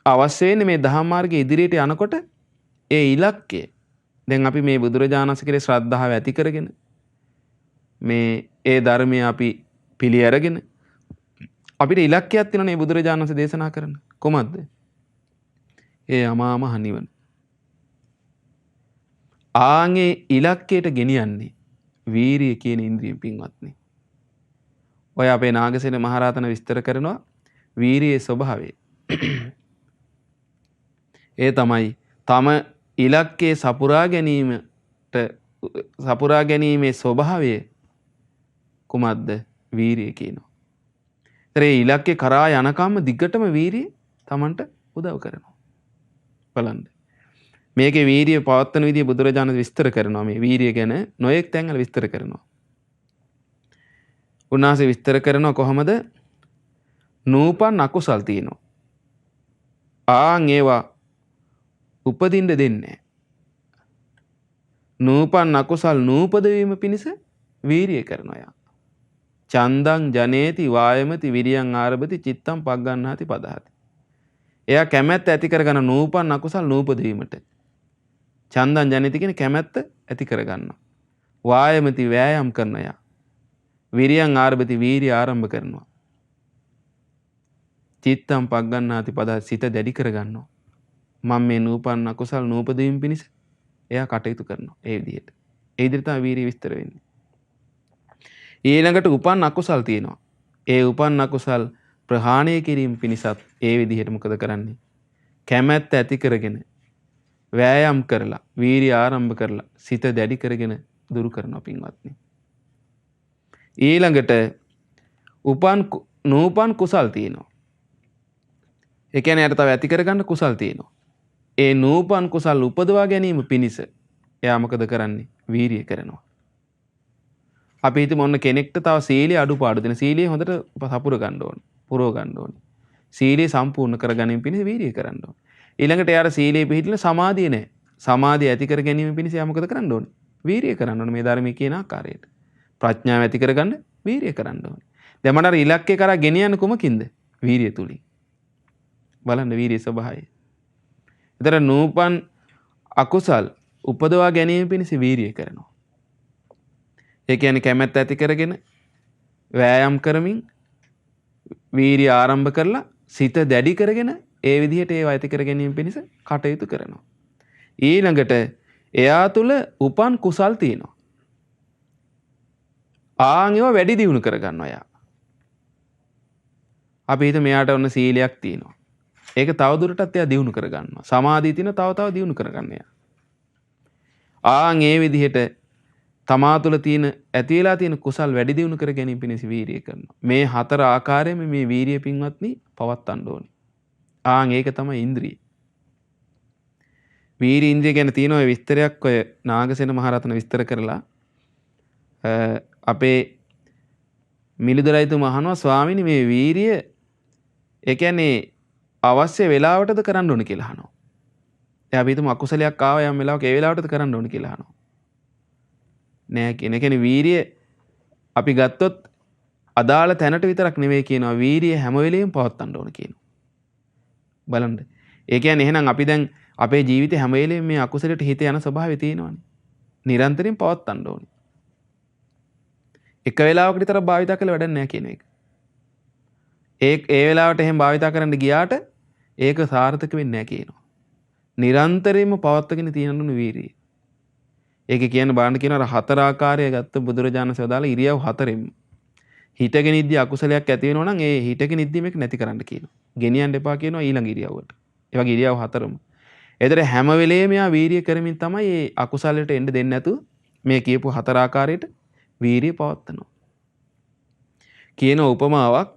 අවශ්‍ය වෙන්නේ මේ ධම්ම මාර්ගයේ ඉදිරියට යනකොට ඒ ඉලක්කය. දැන් අපි මේ බුදුරජාණන් වහන්සේගේ ශ්‍රද්ධාව ඇති කරගෙන මේ ඒ ධර්මය අපි පිළි අරගෙන අපිට ඉලක්කයක් තියෙනනේ බුදුරජාණන් වහන්සේ දේශනා කරන. කොහොමද? ඒ අමා මහ නිවන. ආන්ගේ ඉලක්කයට ගෙනියන්නේ වීරිය කියන ඉන්ද්‍රියෙන් පින්වත්නි. ඔය අපේ නාගසේන මහරහතන විස්තර කරනවා වීරියේ ස්වභාවය. ඒ තමයි තම ඉලක්කේ සපුරා ගැනීමේ ස්වභාවය කුමක්ද? වීරිය කියනවා. ඒ ඉලක්කේ කරා යනකම්ම දිගටම වීරිය Tamanට උදව් කරනවා. බලන්න. මේකේ වීරිය පවත්වන විදිය බුදුරජාණන් විස්තර කරනවා. මේ වීරිය ගැන නොයෙක් තැන්වල විස්තර කරනවා. උන්වහන්සේ විස්තර කරනවා කොහොමද? නූපන් අකුසල් තියෙනවා. ඒවා උපදින්න දෙන්නේ. නූපන් අකුසල් නූපද වීම පිණිස වීරිය කරනවා යා. චන්දං ජනේති වායමති විරියං ආරභති චිත්තං පග්ගණ්හාති පදහති. එයා කැමැත්ත ඇති කරගන්න නූපන් අකුසල් නූපද වීමට. චන්දං ජනේති කියන්නේ කැමැත්ත ඇති කරගන්නවා. වායමති වෑයම් කරනවා යා. විරියං ආරභති වීරිය ආරම්භ කරනවා. චිත්තං පග්ගණ්හාති පදහති සිත දැඩි කරගන්නවා. මම මේ නූපන් අකුසල් නූපද වීම පිණිස එයා කටයුතු කරනවා. ඒ විදිහට. ඒ විදිහට තමයි වීරිය විස්තර වෙන්නේ. ඊළඟට උපන් අකුසල් තියෙනවා. ඒ උපන් අකුසල් ප්‍රහාණය කිරීම පිණිසත් ඒ විදිහට මොකද කරන්නේ? කැමැත්ත ඇති කරගෙන වෑයම් කරලා වීරිය ආරම්භ කරලා සිත දැඩි කරගෙන දුරු කරනවා පින්වත්නි. ඊළඟට නූපන් කුසල් තියෙනවා. ඒ කියන්නේ යට තව ඇති කරගන්න කුසල් තියෙනවා. ඒ නූපන් කුසල් උපදවා ගැනීම පිණිස එයා මොකද කරන්නේ? වීරිය කරනවා. අපි හිතමු ඔන්න කෙනෙක්ට තව සීලයේ අඩුපාඩු දෙන සීලයේ හොඳට සපුර ගන්න ඕනේ. පුරව ගන්න ඕනේ. සීලය සම්පූර්ණ කර ගැනීම පිණිස වීරිය කරන්න ඕනේ. ඊළඟට එයාට සීලයේ පිළිහිట్లా සමාධිය නැහැ. සමාධිය ඇති කර ගැනීම පිණිස එයා මොකද කරන්න ඕනේ? වීරිය කරන්න ඕනේ මේ ධර්මයේ කියන ආකාරයට. ප්‍රඥාව ඇති කරගන්න වීරිය කරන්න ඕනේ. දැන් මට අර ඉලක්කේ කරා ගෙනියන්න කුමකින්ද? වීරිය තුලින්. බලන්න වීරිය ස්වභාවය. ඒතර නූපන් අකුසල් උපදවා ගැනීම පිණිස වීරිය කරනවා. ඒ කියන්නේ කැමැත්ත ඇති කරගෙන වෑයම් කරමින් වීරිය ආරම්භ කරලා සිත දැඩි කරගෙන ඒ විදිහට ඒව ඇති කර ගැනීම පිණිස කටයුතු කරනවා. ඊළඟට එයා තුල උපන් කුසල් තියෙනවා. ඒවා වැඩි දියුණු කර ගන්නවා එයා. අපි හිත මෙයාට ඔන්න සීලයක් තියෙනවා. ඒක තව දුරටත් එයා දියුණු කර ගන්නවා. සමාධිය තියෙන තව දියුණු කර ගන්න එයා. ඒ විදිහට තමා තුළ තියෙන ඇති වෙලා තියෙන කුසල් වැඩි දියුණු කර ගැනීම පිණිස වීරිය කරනවා. මේ හතර ආකාරයෙන්ම මේ වීරිය පින්වත්නි පවත්වන්න ඕනේ. ඒක තමයි ඉන්ද්‍රිය. වීරිය ඉන්ද්‍රිය ගැන තියෙන ඔය විස්තරයක් ඔය නාගසේන මහරහතන විස්තර කරලා අපේ මිලිඳු රජතුමා අහනවා ස්වාමීනි මේ වීරිය ඒ කියන්නේ අවශ්‍ය වෙලාවටද කරන්න ඕනේ කියලා අහනවා. එයා අපි හිතමු අකුසලයක් ආව යම් වෙලාවක ඒ වෙලාවටද කරන්න ඕනේ කියලා අහනවා. නෑ කියන. ඒ කියන්නේ වීරිය අපි ගත්තොත් අදාළ තැනට විතරක් නෙවෙයි කියනවා. වීරිය හැම වෙලෙම පවත්වන්න ඕන කියනවා. බලන්න. ඒ කියන්නේ එහෙනම් අපි දැන් අපේ ජීවිතේ හැම වෙලෙම මේ අකුසලයට හිත යන ස්වභාවය තියෙනවානේ. නිරන්තරයෙන් පවත්වන්න ඕනේ. එක වෙලාවකට විතර භාවිත කළ වැඩක් නෑ කියන එක. ඒ වෙලාවට එහෙම භාවිත කරන්න ගියාට ඒක සාර්ථක වෙන්නේ නෑ කියනවා. නිරන්තරයෙන්ම පවත්වාගෙන තියෙන වීරිය. ඒක කියන්න බාන්න කියන අර හතර ආකාරය ගත්ත බුදුරජාණන් වහන්සේ වදාළ ඉරියව් හතරෙම හිතගෙන ඉද්දී අකුසලයක් ඇති වෙනවා නම් ඒ හිතගෙන ඉද්දී මේක නැති කරන්න කියනවා. ගෙනියන්න එපා කියනවා ඊළඟ ඉරියව්වට. ඒ වගේ ඉරියව් හතරම. ඒතර හැම වෙලේම යා වීරිය කරමින් තමයි මේ අකුසලයට එන්න දෙන්නේ නැතුව මේ කියපු හතර ආකාරයට වීරිය පවත්වනවා. කියන උපමාවක්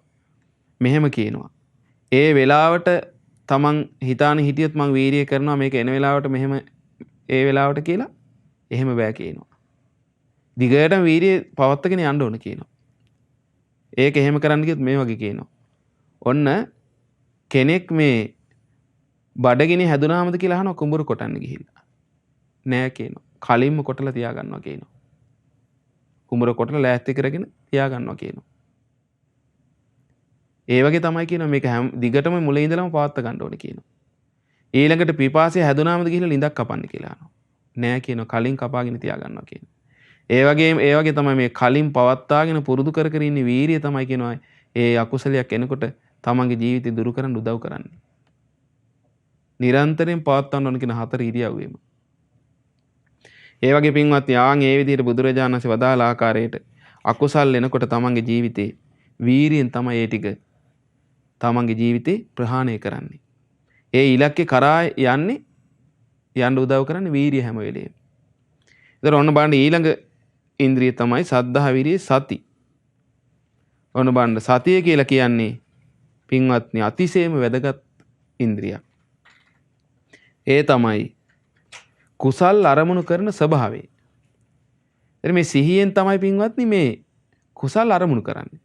මෙහෙම කියනවා. ඒ වෙලාවට තමන් හිතාන හිටියොත් මං වීරිය කරනවා මේක එන වෙලාවට මෙහෙම ඒ වෙලාවට කියලා එහෙම බෑ කියනවා. දිගටම වීරිය පවත්වාගෙන යන්න ඕන කියනවා. ඒක එහෙම කරන්න ගියොත් මේ වගේ කියනවා. ඔන්න කෙනෙක් මේ බඩගිනි හැදුනාමද කියලා අහනවා කුඹුර කොටන්න ගිහිල්ලා. නෑ කියනවා. කලින්ම කොටලා තියා ගන්නවා කියනවා. කුඹුර කොටලා ලෑස්ති කරගෙන තියා ගන්නවා කියනවා. ඒ වගේ තමයි කියනවා මේක දිගටම මුලින් ඉඳලම පවත්වා ගන්න ඕනේ කියනවා. ඊළඟට පිපාසය හැදුනාමද ගිහිල්ලා ලිඳක් කපන්න කියලා අහනවා. නෑ කියනවා කලින් කපාගෙන තියා ගන්නවා කියනවා. ඒ වගේ තමයි මේ කලින් පවත්වාගෙන පුරුදු කර කර ඉන්නේ වීරිය තමයි කියනවා. ඒ අකුසලයක් එනකොට තමන්ගේ ජීවිතය දුරු කරන්න උදව් කරන්නේ. නිරන්තරයෙන් පවත්වන්න ඕන කියන හතර ඉරියව්වෙම. ඒ වගේ පින්වත්නි ඒ විදිහට බුදුරජාණන් වහන්සේ වදාළ ආකාරයට අකුසල් එනකොට තමන්ගේ ජීවිතේ වීරියෙන් තමයි ඒ ටික තමන්ගේ ජීවිතේ ප්‍රහාණය කරන්නේ. ඒ ඉලක්කේ කරා යන්න උදව් කරන්නේ වීරිය හැම වෙලේම. ඒතර ඔන්න බලන්න ඊළඟ ඉන්ද්‍රිය තමයි සද්ධා විරිය සති. ඔන්න බලන්න සතිය කියලා කියන්නේ පින්වත්නි අතිශයම වැදගත් ඉන්ද්‍රියක්. ඒ තමයි කුසල් අරමුණු කරන ස්වභාවය. එතන මේ සිහියෙන් තමයි පින්වත්නි මේ කුසල් අරමුණු කරන්නේ.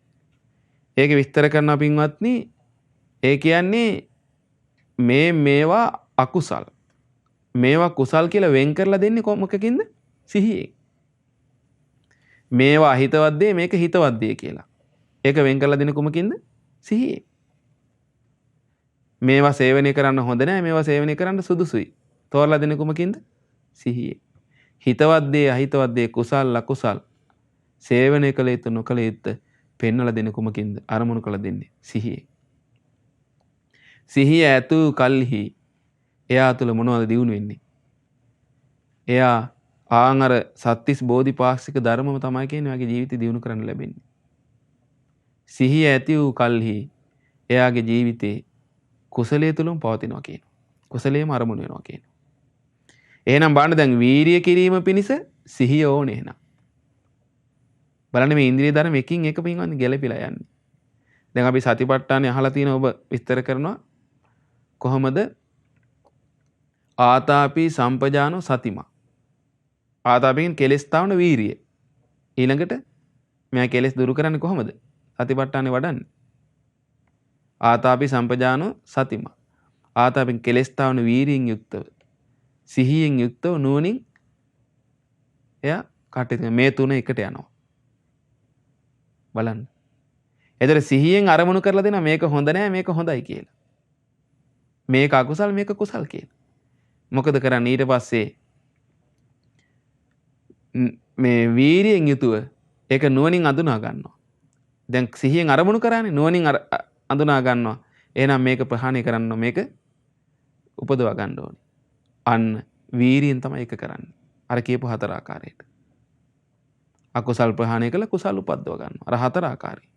ඒක විස්තර කරනවා පින්වත්නි. ඒ කියන්නේ මේවා අකුසල්. මේවා කුසල් කියලා වෙන් කරලා දෙන්නේ මොකකින්ද? සිහියෙන්. මේවා අහිතවත් දේ මේක හිතවත් දේ කියලා. ඒක වෙන් කරලා දෙන්නේ කොමකින්ද? සිහියෙන්. මේවා සේවනය කරන්න හොඳ නැහැ මේවා සේවනය කරන්න සුදුසුයි. තෝරලා දෙන්නේ කොමකින්ද? සිහියෙන්. හිතවත් දේ අහිතවත් දේ කුසල් අකුසල් සේවනය කළ යුතු නොකළ යුතු පෙන්වලා දෙන්නේ කොමකින්ද? අරමුණු කළ දෙන්නේ සිහියෙන්. සිහිය ඇතු කල්හි එයා තුළ මොනවද දියුණු වෙන්නේ? එයා ආන් අර සත්‍තිස් බෝධිපාක්ෂික ධර්මම තමයි කියන්නේ එයාගේ ජීවිතය දියුණු කරන්න ලැබෙන්නේ. සිහිය ඇති වූ කල්හි එයාගේ ජීවිතේ කුසලයේ තුලම පවතිනවා කියනවා. කුසලයේම අරමුණු වෙනවා කියනවා. එහෙනම් බලන්න දැන් වීරිය කිරීම පිණිස සිහිය ඕනේ එහෙනම්. බලන්න මේ ඉන්ද්‍රිය ධර්ම එකින් එක පින්වන්නේ ගැළපීලා යන්නේ. දැන් අපි සතිපට්ඨානේ අහලා තියෙන ඔබ විස්තර කරනවා කොහොමද? ආතාපි සම්පජානෝ සතිමා. ආතාපින් කෙලස් තාවන වීරිය. ඊළඟට මෙයා කෙලස් දුරු කරන්නේ කොහොමද? සතිපට්ඨානේ වඩන්නේ. ආතාපි සම්පජානෝ සතිමා. ආතාපින් කෙලස් තාවන වීරියෙන් යුක්තව සිහියෙන් යුක්තව නුවණින් එයා කටයුතු මේ තුන එකට යනවා. බලන්න. එතන සිහියෙන් අරමුණු කරලා දෙනවා මේක හොඳ නෑ මේක හොඳයි කියලා. මේක අකුසල් මේක කුසල් කියලා. මොකද කරන්නේ ඊට පස්සේ මේ වීරියෙන් යුතුව ඒක නුවණින් අඳුනා ගන්නවා. දැන් සිහියෙන් අරමුණු කරානේ නුවණින් අඳුනා ගන්නවා. එහෙනම් මේක ප්‍රහාණය කරන්න මේක උපදවා ගන්න ඕනේ. අන්න වීරියෙන් තමයි ඒක කරන්නේ. අර කියපු හතර ආකාරයට. අකුසල් ප්‍රහාණය කළ කුසල් උපද්දව ගන්නවා. අර හතර ආකාරයි.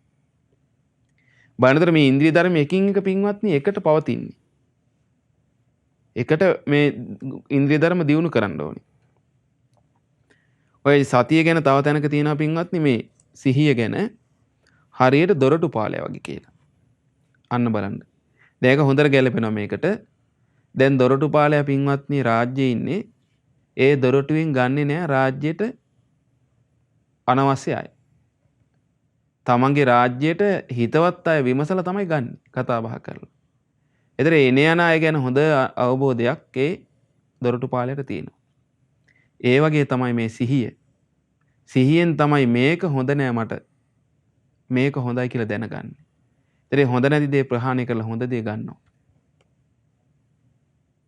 බලනතර මේ ඉන්ද්‍රිය ධර්ම එකින් එක පින්වත්නි එකට පවතින්නේ. එකට මේ ඉන්ද්‍රිය ධර්ම දියුණු කරන්න ඕනේ. ඔය සතිය ගැන තව තැනක තියෙනවා පින්වත්නි මේ සිහිය ගැන හරියට දොරටු පාලය වගේ කියලා. අන්න බලන්න. දැන් ඒක හොඳට ගැලපෙනවා මේකට. දැන් දොරටු පාලය පින්වත්නි රාජ්‍යයේ ඉන්නේ ඒ දොරටුවෙන් ගන්නෙ නෑ රාජ්‍යයට අනවශ්‍ය අය. තමන්ගේ රාජ්‍යයට හිතවත් අය විමසලා තමයි ගන්න කතා බහ කරලා. ඒතර එනේ යන අය ගැන හොඳ අවබෝධයක් ඒ දොරටු පාලයට තියෙනවා. ඒ වගේ තමයි මේ සිහිය. සිහියෙන් තමයි මේක හොඳ නෑ මට. මේක හොඳයි කියලා දැනගන්නේ. ඒතර හොඳ නැති දේ ප්‍රහාණය කරලා හොඳ දේ ගන්නවා.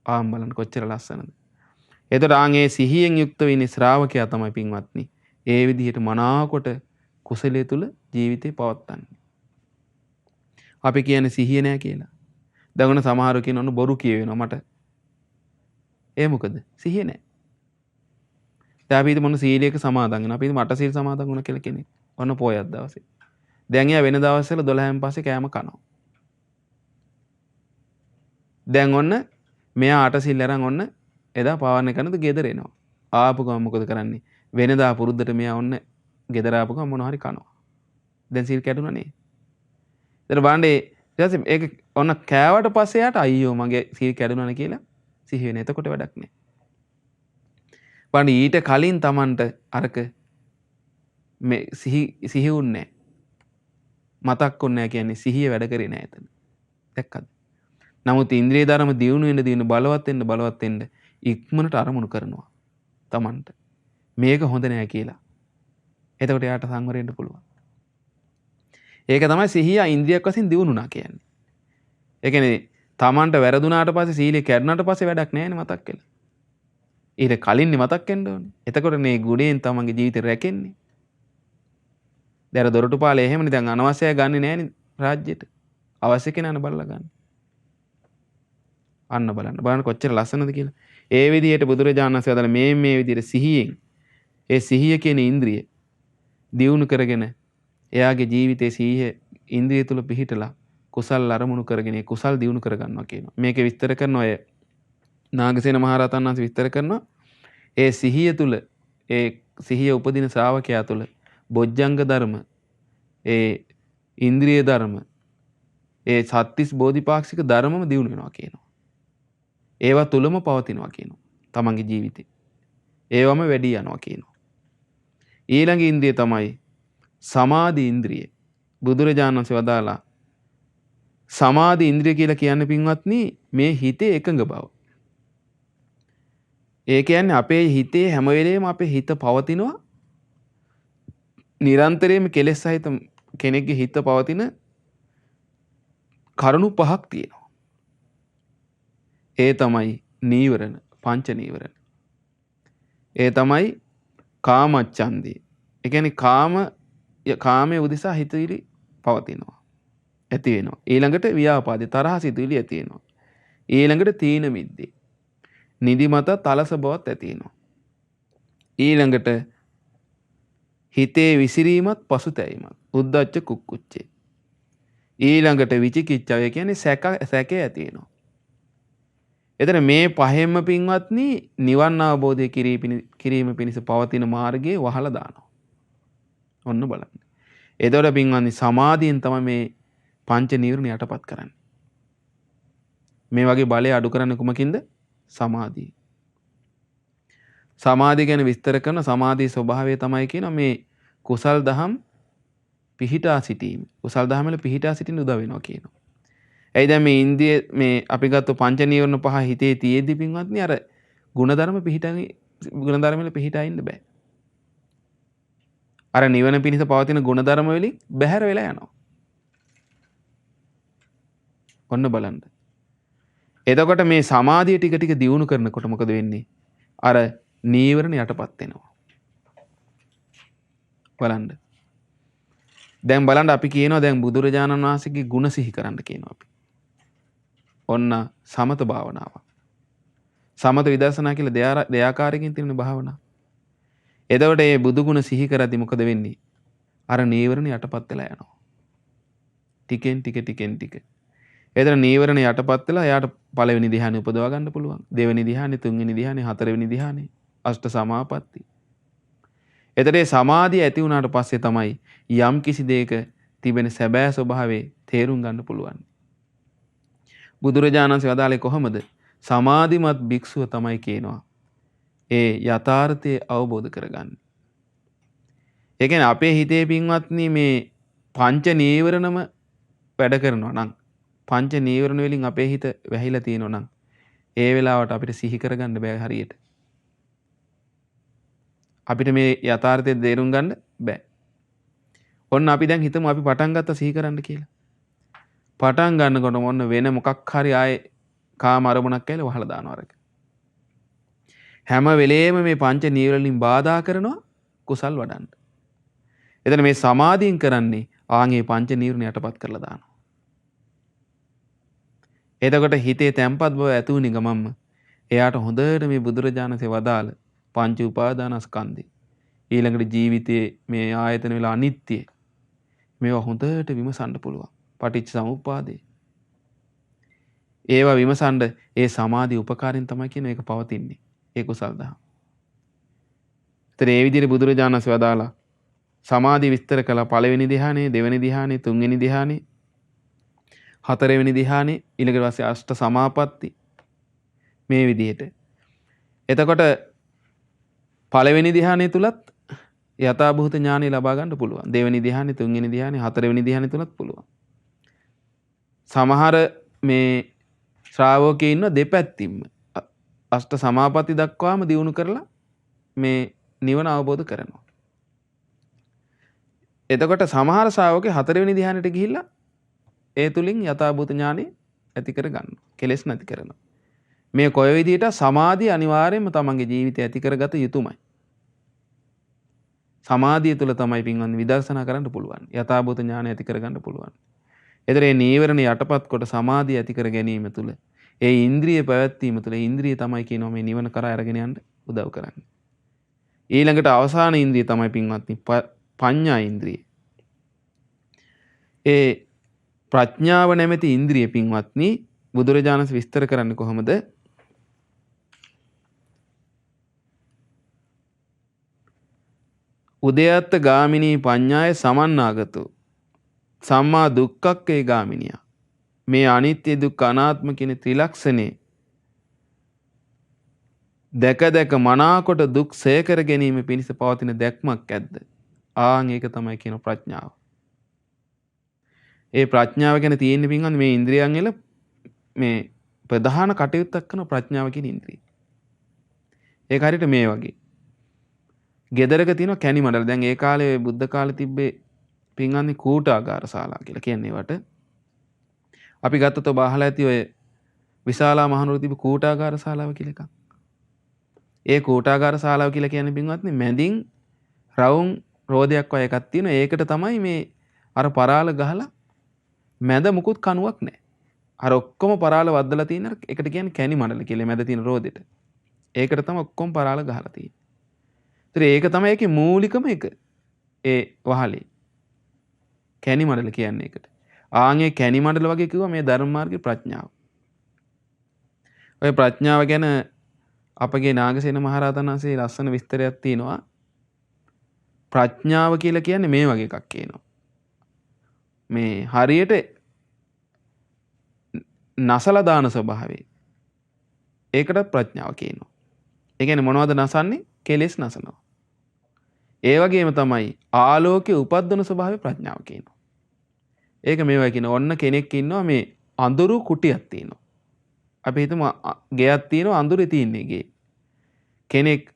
ආම් බලන්න කොච්චර ලස්සනද. ඒතර ආන්ගේ සිහියෙන් යුක්ත වෙන්නේ ශ්‍රාවකයා තමයි පින්වත්නි. ඒ විදිහට මනාකොට කුසලයේ තුල ජීවිතේ පවත්වන්නේ. අපි කියන්නේ සිහිය නෑ කියලා. දඟන සමහරව කියනවනේ බොරු කියවෙනවා මට. ඒ මොකද? සිහිය නෑ. දැන් අපි මොන සීලයක සමාදන් වෙනවා. අපි මට සීල් සමාදන් වුණා කියලා කෙනෙක්. ඔන්න පොයක් දවසේ. දැන් එයා වෙන දවස්වල 12න් පස්සේ කෑම කනවා. දැන් ඔන්න මෙයා අට සිල් අරන් ඔන්න එදා පාවන්න කරනද ගෙදර එනවා. ආපු ගමන් මොකද කරන්නේ? වෙනදා පුරුද්දට මෙයා ඔන්න ගෙදර ආපු ගමන් මොනවා හරි කනවා. දැන් සීල් කැඩුණා නේ. ඊට බණ්ඩේ ඊට පස්සේ ඒක ඔන්න කෑවට පස්සේ යාට අයියෝ මගේ සීල් කැඩුණානේ කියලා සිහි වෙන. එතකොට වැඩක් නෑ. බණ්ඩේ ඊට කලින් Tamanට අරක මේ සිහිුන්නේ මතක් වුන්නේ නැහැ කියන්නේ සිහිය වැඩ කරේ නැහැ එතන. දැක්කද? නමුත් ඉන්ද්‍රිය ධර්ම දියුණු වෙන බලවත් වෙන්න ඉක්මනට අරමුණු කරනවා Tamanට. මේක හොඳ නෑ කියලා. එතකොට යාට සංවරෙන්න පුළුවන්. ඒක තමයි සිහිය ඉන්ද්‍රියක් වශයෙන් දියුණුනා කියන්නේ. ඒ කියන්නේ Tamanට වැරදුනාට පස්සේ සීලය කැඩුනාට පස්සේ වැඩක් නැහැ නේ මතක් වෙලා. ඊට කලින් මතක් වෙන්න ඕනේ. එතකොට මේ ගුණයෙන් තමන්ගේ ජීවිතේ රැකෙන්නේ. දැන් දොරටු පාලේ එහෙමනේ දැන් අනවශ්‍යයි ගන්නෙ නෑනේ රාජ්‍යයට. අවශ්‍ය කෙනාන බලලා ගන්න. අන්න බලන්න කොච්චර ලස්සනද කියලා. ඒ විදිහට බුදුරජාණන් වහන්සේ වදාළ මේ විදිහට සිහියෙන් ඒ සිහිය කියන ඉන්ද්‍රිය දියුණු කරගෙන එයාගේ ජීවිතේ සිහිය ඉන්ද්‍රිය තුල පිහිටලා කුසල් අරමුණු කරගෙන ඒ කුසල් දියුණු කරගන්නවා කියනවා. මේක විස්තර කරන අය නාගසේන මහරහතන් වහන්සේ විස්තර කරනවා ඒ සිහිය තුල ඒ සිහිය උපදින ශ්‍රාවකයා තුල බොජ්ජංග ධර්ම ඒ ඉන්ද්‍රිය ධර්ම ඒ සත්‍තිස් බෝධිපාක්ෂික ධර්මම දියුණු වෙනවා කියනවා. ඒවා තුලම පවතිනවා කියනවා. තමන්ගේ ජීවිතේ. ඒවම වැඩි යනවා කියනවා. ඊළඟ ඉන්ද්‍රිය තමයි සමාධි ඉන්ද්‍රිය. බුදුරජාණන් වහන්සේ වදාලා සමාධි ඉන්ද්‍රිය කියලා කියන්නේ පින්වත්නි මේ හිතේ එකඟ බව. ඒ කියන්නේ අපේ හිතේ හැම වෙලේම අපේ හිත පවතිනවා නිරන්තරයෙන්ම කෙලෙස් සහිත කෙනෙක්ගේ හිත පවතින කරුණු පහක් තියෙනවා. ඒ තමයි නීවරණ, පංච නීවරණ. ඒ තමයි කාමච්ඡන්දේ. ඒ කියන්නේ කාමයේ උදෙසා හිතවිලි පවතිනවා. ඇති වෙනවා. ඊළඟට ව්‍යාපාදේ තරහ සිතුවිලි ඇති වෙනවා. ඊළඟට තීන මිද්දේ. නිදිමත තලස බවත් ඇති වෙනවා. ඊළඟට හිතේ විසිරීමත් පසුතැවීමත් උද්ධච්ච කුක්කුච්චේ. ඊළඟට විචිකිච්ඡාව කියන්නේ සැකේ ඇති වෙනවා. එතන මේ පහෙන්ම පින්වත්නි නිවන් අවබෝධය කිරීම පිණිස පවතින මාර්ගයේ වහලා දානවා. ඔන්න බලන්න. එතකොට පින්වත්නි සමාධියෙන් තමයි මේ පංච නීවරණ යටපත් කරන්නේ. මේ වගේ බලය අඩු කරන්නේ කුමකින්ද? සමාධිය. සමාධිය ගැන විස්තර කරන සමාධියේ ස්වභාවය තමයි කියන මේ කුසල් දහම් පිහිටා සිටීම. කුසල් දහම් වල පිහිටා සිටින්න උදව් වෙනවා කියනවා. එයි දැන් මේ ඉන්ද්‍රිය මේ අපි ගත්ත පංච නීවරණ පහ හිතේ තියෙද්දි පින්වත්නි අර ಗುಣධර්ම වල පිහිටා ඉන්න බෑ. අර නිවන පිණිස පවතින ಗುಣධර්ම වලින් බැහැර වෙලා යනවා. ඔන්න බලන්න. එතකොට මේ සමාධිය ටික ටික දියුණු කරනකොට මොකද වෙන්නේ? අර නීවරණ යටපත් වෙනවා. බලන්න. දැන් බලන්න අපි කියනවා දැන් බුදුරජාණන් වහන්සේගේ ගුණ සිහි කරන්න කියනවා අපි. ඔන්න සමත භාවනාව. සමත විදර්ශනා කියලා දෙආකාරයකින් තියෙන භාවනාව. එතකොට මේ බුදු ගුණ සිහි කරද්දි මොකද වෙන්නේ? අර නීවරණ යටපත් වෙලා යනවා. ටිකෙන් ටික. එතන නීවරණ යටපත් වෙලා එයාට පළවෙනි ධ්‍යානෙ උපදවා ගන්න පුළුවන්. දෙවෙනි ධ්‍යානෙ, තුන්වෙනි ධ්‍යානෙ, හතරවෙනි ධ්‍යානෙ, අෂ්ට සමාපatti. එතකොට සමාධිය ඇති වුණාට පස්සේ තමයි යම් කිසි දෙයක තිබෙන සැබෑ ස්වභාවය තේරුම් ගන්න පුළුවන්. බුදුරජාණන් වහන්සේ වදාළේ කොහොමද? සමාධිමත් භික්ෂුව තමයි කියනවා ඒ යථාර්ථය අවබෝධ කරගන්නේ. ඒ කියන්නේ අපේ හිතේ පින්වත්නි මේ පංච නීවරණම වැඩ කරනවා නම් පංච නීවරණ වලින් අපේ හිත වැහිලා තියෙනවා නම් ඒ වෙලාවට අපිට සිහි කරගන්න බෑ හරියට. අපිට මේ යථාර්ථය තේරුම් ගන්න බෑ. ඔන්න අපි දැන් හිතමු අපි පටන් ගත්ත සිහි කරන්න කියලා. පටන් ගන්නකොට මොන්න වෙන මොකක් හරි ආයේ කාම අරමුණක් කියලා වහලා දානවා අරක. හැම වෙලේම මේ පංච නීවරණින් බාධා කරනවා කුසල් වඩන්න. එතන මේ සමාධියෙන් කරන්නේ ආන්ගේ පංච නීවරණ යටපත් කරලා දානවා. එතකොට හිතේ තැම්පත් බව ඇති වුණි ගමම්ම එයාට හොඳට මේ බුදුරජාණන්සේ වදාළ පංච උපාදානස්කන්ධය ඊළඟට ජීවිතයේ මේ ආයතන වල අනිත්‍ය මේවා හොඳට විමසන්න පුළුවන්. පටිච්ච සමුප්පාදේ. ඒවා විමසන්න ඒ සමාධි උපකාරයෙන් තමයි කියන එක පවතින්නේ. ඒ කුසල් දහම්. ඒතර ඒ විදිහට බුදුරජාණන් වහන්සේ වදාලා සමාධි විස්තර කළා පළවෙනි ධ්‍යානෙ, දෙවෙනි ධ්‍යානෙ, තුන්වෙනි ධ්‍යානෙ, හතරවෙනි ධ්‍යානෙ, ඊළඟට පස්සේ අෂ්ට සමාපatti මේ විදිහට. එතකොට පළවෙනි ධ්‍යානෙ තුලත් යථාභූත ඥානෙ ලබා ගන්න පුළුවන්. දෙවෙනි ධ්‍යානෙ, තුන්වෙනි ධ්‍යානෙ, හතරවෙනි ධ්‍යානෙ තුලත් පුළුවන්. සමහර මේ ශ්‍රාවකයෝ ඉන්න දෙපැත්තින්ම අෂ්ට සමාපatti දක්වාම දියුණු කරලා මේ නිවන අවබෝධ කරනවා. එතකොට සමහර ශ්‍රාවකයෝ හතරවෙනි ධ්‍යානෙට ගිහිල්ලා ඒ තුලින් යථාභූත ඥානෙ ඇති කර ගන්නවා. කෙලෙස් නැති කරනවා. මේ කොයි විදිහට සමාධිය අනිවාර්යයෙන්ම තමන්ගේ ජීවිතය ඇති කරගත යුතුමයි. සමාධිය තුළ තමයි පින්වත්නි විදර්ශනා කරන්න පුළුවන්. යථාභූත ඥානය ඇති කරගන්න පුළුවන්. ඒතර මේ නීවරණ යටපත් කොට සමාධිය ඇති කර ගැනීම තුළ ඒ ඉන්ද්‍රිය පැවැත්වීම තුළ ඉන්ද්‍රිය තමයි කියනවා මේ නිවන කරා අරගෙන යන්න උදව් කරන්නේ. ඊළඟට අවසාන ඉන්ද්‍රිය තමයි පින්වත්නි පඤ්ඤා ඉන්ද්‍රිය. ඒ ප්‍රඥාව නැමැති ඉන්ද්‍රිය පින්වත්නි බුදුරජාණන් විස්තර කරන්නේ කොහොමද? උදයත්ත ගාමිනී පඤ්ඤාය සමන්නාගතෝ සම්මා දුක්ඛක්ඛේ ගාමිනිය. මේ අනිත්‍ය දුක්ඛ අනාත්ම කියන ත්‍රිලක්ෂණේ දැක දැක මනාකොට දුක් සය කර ගැනීම පිණිස පවතින දැක්මක් ඇද්ද? ආන් ඒක තමයි කියන ප්‍රඥාව. ඒ ප්‍රඥාව ගැන තියෙන පින්වත් මේ ඉන්ද්‍රියන් වල මේ ප්‍රධාන කටයුත්තක් කරන ප්‍රඥාව කියන ඉන්ද්‍රිය. ඒක හරියට මේ වගේ. ගෙදරක තියෙන කැණි මඩල. දැන් ඒ කාලේ බුද්ධ කාලේ තිබ්බේ පින්වත්නි කූටාගාර ශාලා කියලා කියන්නේ වට. අපි ගත්තොත් ඔබ අහලා ඇති ඔය විශාලා මහනුවර තිබ්බ කූටාගාර ශාලාව කියලා එකක්. ඒ කූටාගාර ශාලාව කියලා කියන්නේ පින්වත්නි මැදින් රවුම් රෝදයක් වගේ එකක් තියෙනවා. ඒකට තමයි මේ අර පරාල ගහලා මැද මුකුත් කණුවක් නැහැ. අර ඔක්කොම පරාල වද්දලා තියෙන එකට කියන්නේ කැණි මඩල කියලා මැද තියෙන රෝදෙට. ඒකට තමයි ඔක්කොම පරාල ගහලා තියෙන්නේ. ඒතර ඒක තමයි ඒකේ මූලිකම එක. ඒ වහලේ. කැණි මඩල කියන්නේ ඒකට. ආන්ගේ කැණි මඩල වගේ කිව්වා මේ ධර්ම මාර්ගයේ ප්‍රඥාව. ඔය ප්‍රඥාව ගැන අපගේ නාගසේන මහරහතන් වහන්සේ ලස්සන විස්තරයක් තියෙනවා. ප්‍රඥාව කියලා කියන්නේ මේ වගේ එකක් කියනවා. මේ හරියට නසලා දාන ස්වභාවය. ඒකට ප්‍රඥාව කියනවා. ඒ කියන්නේ මොනවද නසන්නේ? කෙලෙස් නසනවා. ඒ වගේම තමයි ආලෝකයේ උපද්දන ස්වභාවය ප්‍රඥාව කියනවා. ඒක මේවයි කියන ඔන්න කෙනෙක් ඉන්නවා මේ අඳුරු කුටියක් තියෙනවා. අපි හිතමු ගෙයක් තියෙනවා අඳුරේ තියෙන්නේ ගේ. කෙනෙක්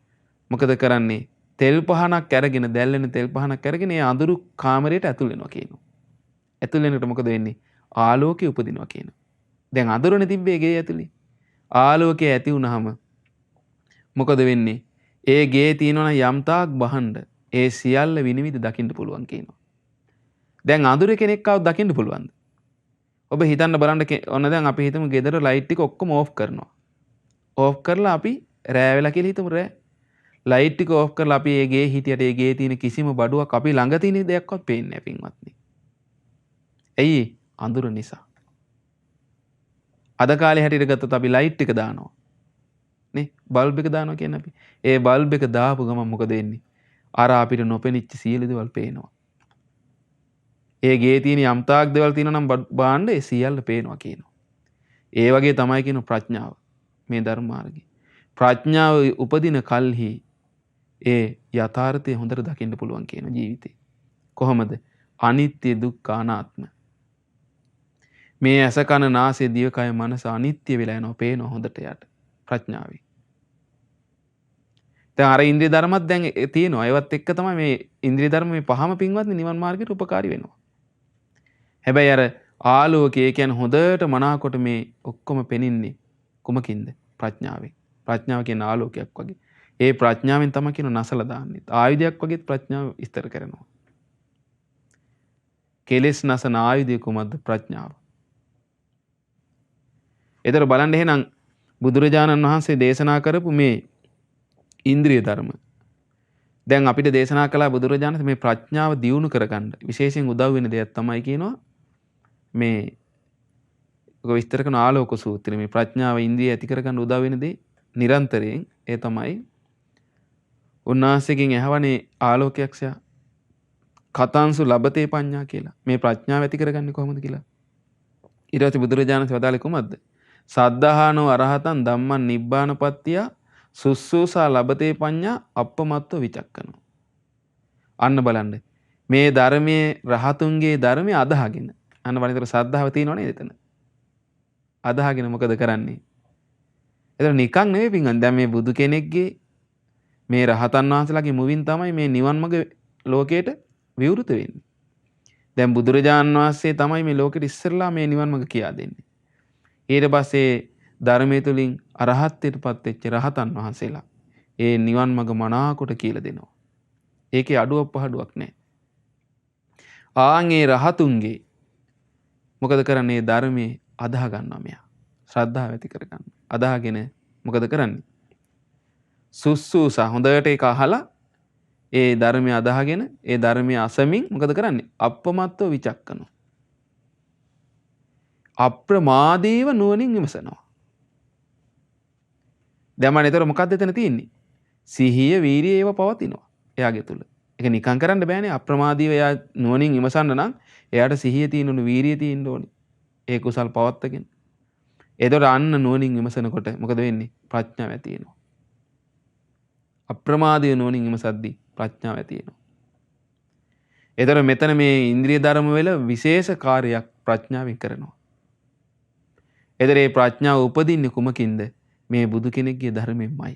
මොකද කරන්නේ? තෙල් පහනක් අරගෙන දැල්වෙන තෙල් පහනක් අරගෙන ඒ අඳුරු කාමරයට ඇතුල් වෙනවා කියනවා. ඇතුල් වෙනකොට මොකද වෙන්නේ? ආලෝකය උපදිනවා කියනවා. දැන් අඳුරනේ තිබ්බේ ගේ ඇතුලේ. ආලෝකය ඇති වුනහම මොකද වෙන්නේ? ඒ ගේ තියෙනවා නම් යම් තාක් බහඬ ඒ සියල්ල විනිවිද දකින්න පුළුවන් කියනවා. දැන් අඳුරේ කෙනෙක් ආව දකින්න පුළුවන්ද? ඔබ හිතන්න බලන්න ඔන්න දැන් අපි හිතමු ගෙදර ලයිට් ටික ඔක්කොම ඕෆ් කරනවා. ඕෆ් කරලා අපි රෑ වෙලා කියලා හිතමු රෑ. ලයිට් ටික ඕෆ් කරලා අපි ඒ ගේ හිටියට ඒ ගේ තියෙන කිසිම බඩුවක් අපි ළඟ තියෙන දෙයක්වත් පේන්නේ නැහැ පින්වත්නි. ඇයි? අඳුර නිසා. අද කාලේ හැටියට ගත්තොත් අපි ලයිට් එක දානවා. නේ? බල්බ් එක දානවා කියන්නේ අපි. ඒ බල්බ් එක දාපු ගමන් මොකද වෙන්නේ? අර අපිට නොපෙනිච්ච සියලු දේවල් පේනවා. ඒ ගේ තියෙන යම් තාක් දේවල් තියෙනවා නම් බාණ්ඩ ඒ සියල්ල පේනවා කියනවා. ඒ වගේ තමයි කියන ප්‍රඥාව. මේ ධර්ම මාර්ගය. ප්‍රඥාව උපදින කල්හි ඒ යථාර්ථය හොඳට දකින්න පුළුවන් කියන ජීවිතේ. කොහොමද? අනිත්‍ය දුක්ඛ අනාත්ම. මේ ඇස කන නාසය දිවකය මනස අනිත්‍ය වෙලා යනවා පේනවා හොඳට යට ප්‍රඥාවෙන්. දැන් අර ඉන්ද්‍රිය ධර්මත් දැන් තියෙනවා. ඒවත් එක්ක තමයි මේ ඉන්ද්‍රිය ධර්ම මේ පහම පින්වත්නි නිවන් මාර්ගයට උපකාරී වෙනවා. හැබැයි අර ආලෝකය කියන්නේ හොඳට මනාකොට මේ ඔක්කොම පෙනින්නේ කුමකින්ද? ප්‍රඥාවෙන්. ප්‍රඥාව කියන ආලෝකයක් වගේ. ඒ ප්‍රඥාවෙන් තමයි කියන නසල දාන්නේ. ආයුධයක් වගේ ප්‍රඥාව විස්තර කරනවා. කෙලෙස් නසන ආයුධය කුමක්ද? ප්‍රඥාව. ඒතර බලන්න එහෙනම් බුදුරජාණන් වහන්සේ දේශනා කරපු මේ ඉන්ද්‍රිය ධර්ම දැන් අපිට දේශනා කළා බුදුරජාණන් මේ ප්‍රඥාව දියුණු කරගන්න විශේෂයෙන් උදව් වෙන දෙයක් තමයි කියනවා මේ ඔක විස්තර කරන ආලෝක සූත්‍රය. මේ ප්‍රඥාව ඉන්ද්‍රිය ඇති කරගන්න උදව් වෙන දේ නිරන්තරයෙන් ඒ තමයි උන්වහන්සේගෙන් ඇහවනේ ආලෝකයක්ෂය කතංසු ලබතේ පඤ්ඤා කියලා. මේ ප්‍රඥාව ඇති කරගන්නේ කොහොමද කියලා. ඊට පස්සේ බුදුරජාණන් වදාළේ කොහොමද? සද්ධාහනෝ අරහතං ධම්මං නිබ්බානපත්තිය සුස්සූසා ලබතේ පඤ්ඤා අප්පමත්ව විචක්කනෝ. අන්න බලන්න. මේ ධර්මයේ රහතුන්ගේ ධර්මයේ අදහගෙන අන්න බලන්න සද්ධාව තියෙනව නේද එතන? අදහගෙන මොකද කරන්නේ? එතන නිකන් නෙවෙයි පිංගන්. දැන් මේ බුදු කෙනෙක්ගේ මේ රහතන් වහන්සේලාගේ මුවින් තමයි මේ නිවන් මඟ ලෝකයට විවෘත වෙන්නේ. දැන් බුදුරජාණන් වහන්සේ තමයි මේ ලෝකෙට ඉස්සෙල්ලා මේ නිවන් මඟ කියා දෙන්නේ. ඊට පස්සේ ධර්මයේ තුලින් අරහත්ත්වයටපත් වෙච්ච රහතන් වහන්සේලා ඒ නිවන් මඟ මනාකොට කියලා දෙනවා. ඒකේ අඩුවක් පහඩුවක් නැහැ. ආන්ගේ රහතුන්ගේ මොකද කරන්නේ? ධර්මයේ අදාහ ගන්නවා මෙයා. ශ්‍රද්ධාව ඇති කර ගන්න. අදාහගෙන මොකද කරන්නේ? සුස්සූසා හොඳට ඒක අහලා ඒ ධර්මය අදාහගෙන ඒ ධර්මය අසමින් මොකද කරන්නේ? අප්‍රමත්තව විචක්කනවා. අප්‍රමාදීව නුවණින් විමසනවා. දැන් මම ඒතර මොකක්ද එතන තියෙන්නේ? සිහිය වීරිය ඒව පවතිනවා එයාගේ තුල. ඒක නිකන් කරන්න බෑනේ. අප්‍රමාදීව එයා නුවණින් විමසන්න නම් එයාට සිහිය තියෙන්න ඕනේ, වීරිය තියෙන්න ඕනේ. ඒ කුසල් පවත්තගෙන. එතකොට අන්න නුවණින් විමසනකොට මොකද වෙන්නේ? ප්‍රඥාව ඇති වෙනවා. අප්‍රමාදීව නුවණින් විමසද්දී ප්‍රඥාව ඇති වෙනවා. එතකොට මෙතන මේ ඉන්ද්‍රිය ධර්ම වල විශේෂ කාර්යයක් ප්‍රඥාවෙන් කරනවා. එතකොට මේ ප්‍රඥාව උපදින්නේ කුමකින්ද? මේ බුදු කෙනෙක්ගේ ධර්මයෙන්මයි.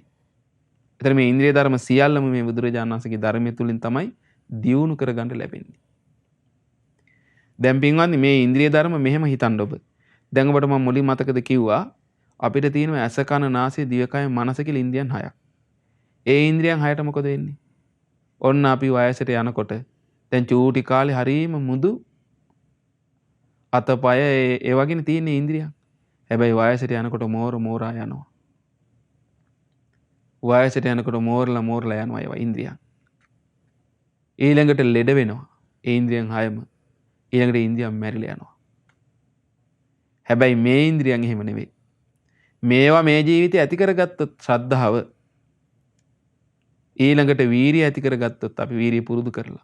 එතකොට මේ ඉන්ද්‍රිය ධර්ම සියල්ලම මේ බුදුරජාණන් වහන්සේගේ ධර්මය තුලින් තමයි දියුණු කරගන්න ලැබෙන්නේ. දැන් පින්වත්නි මේ ඉන්ද්‍රිය ධර්ම මෙහෙම හිතන්න ඔබ. දැන් ඔබට මම මුලින් මතකද කිව්වා අපිට තියෙනවා ඇස කන නාසය දිවකය මනස කියලා ඉන්ද්‍රියන් 6ක්. ඒ ඉන්ද්‍රියන් 6ට මොකද වෙන්නේ? ඔන්න අපි වයසට යනකොට දැන් චූටි කාලේ හරීම මුදු අතපය ඒ වගේනේ තියෙන ඉන්ද්‍රියන්. හැබැයි වයසට යනකොට මෝරා යනවා. වයසට යනකොට මෝරලා යනවා ඒවා ඉන්ද්‍රියන්. ඊළඟට ලෙඩ වෙනවා. ඒ ඉන්ද්‍රියන් 6ම. ඊළඟට ඉන්ද්‍රියන් මැරිලා යනවා. හැබැයි මේ ඉන්ද්‍රියන් එහෙම නෙවෙයි. මේවා මේ ජීවිතේ ඇති කරගත්තොත් ශ්‍රද්ධාව ඊළඟට වීරිය ඇති කරගත්තොත් අපි වීරිය පුරුදු කරලා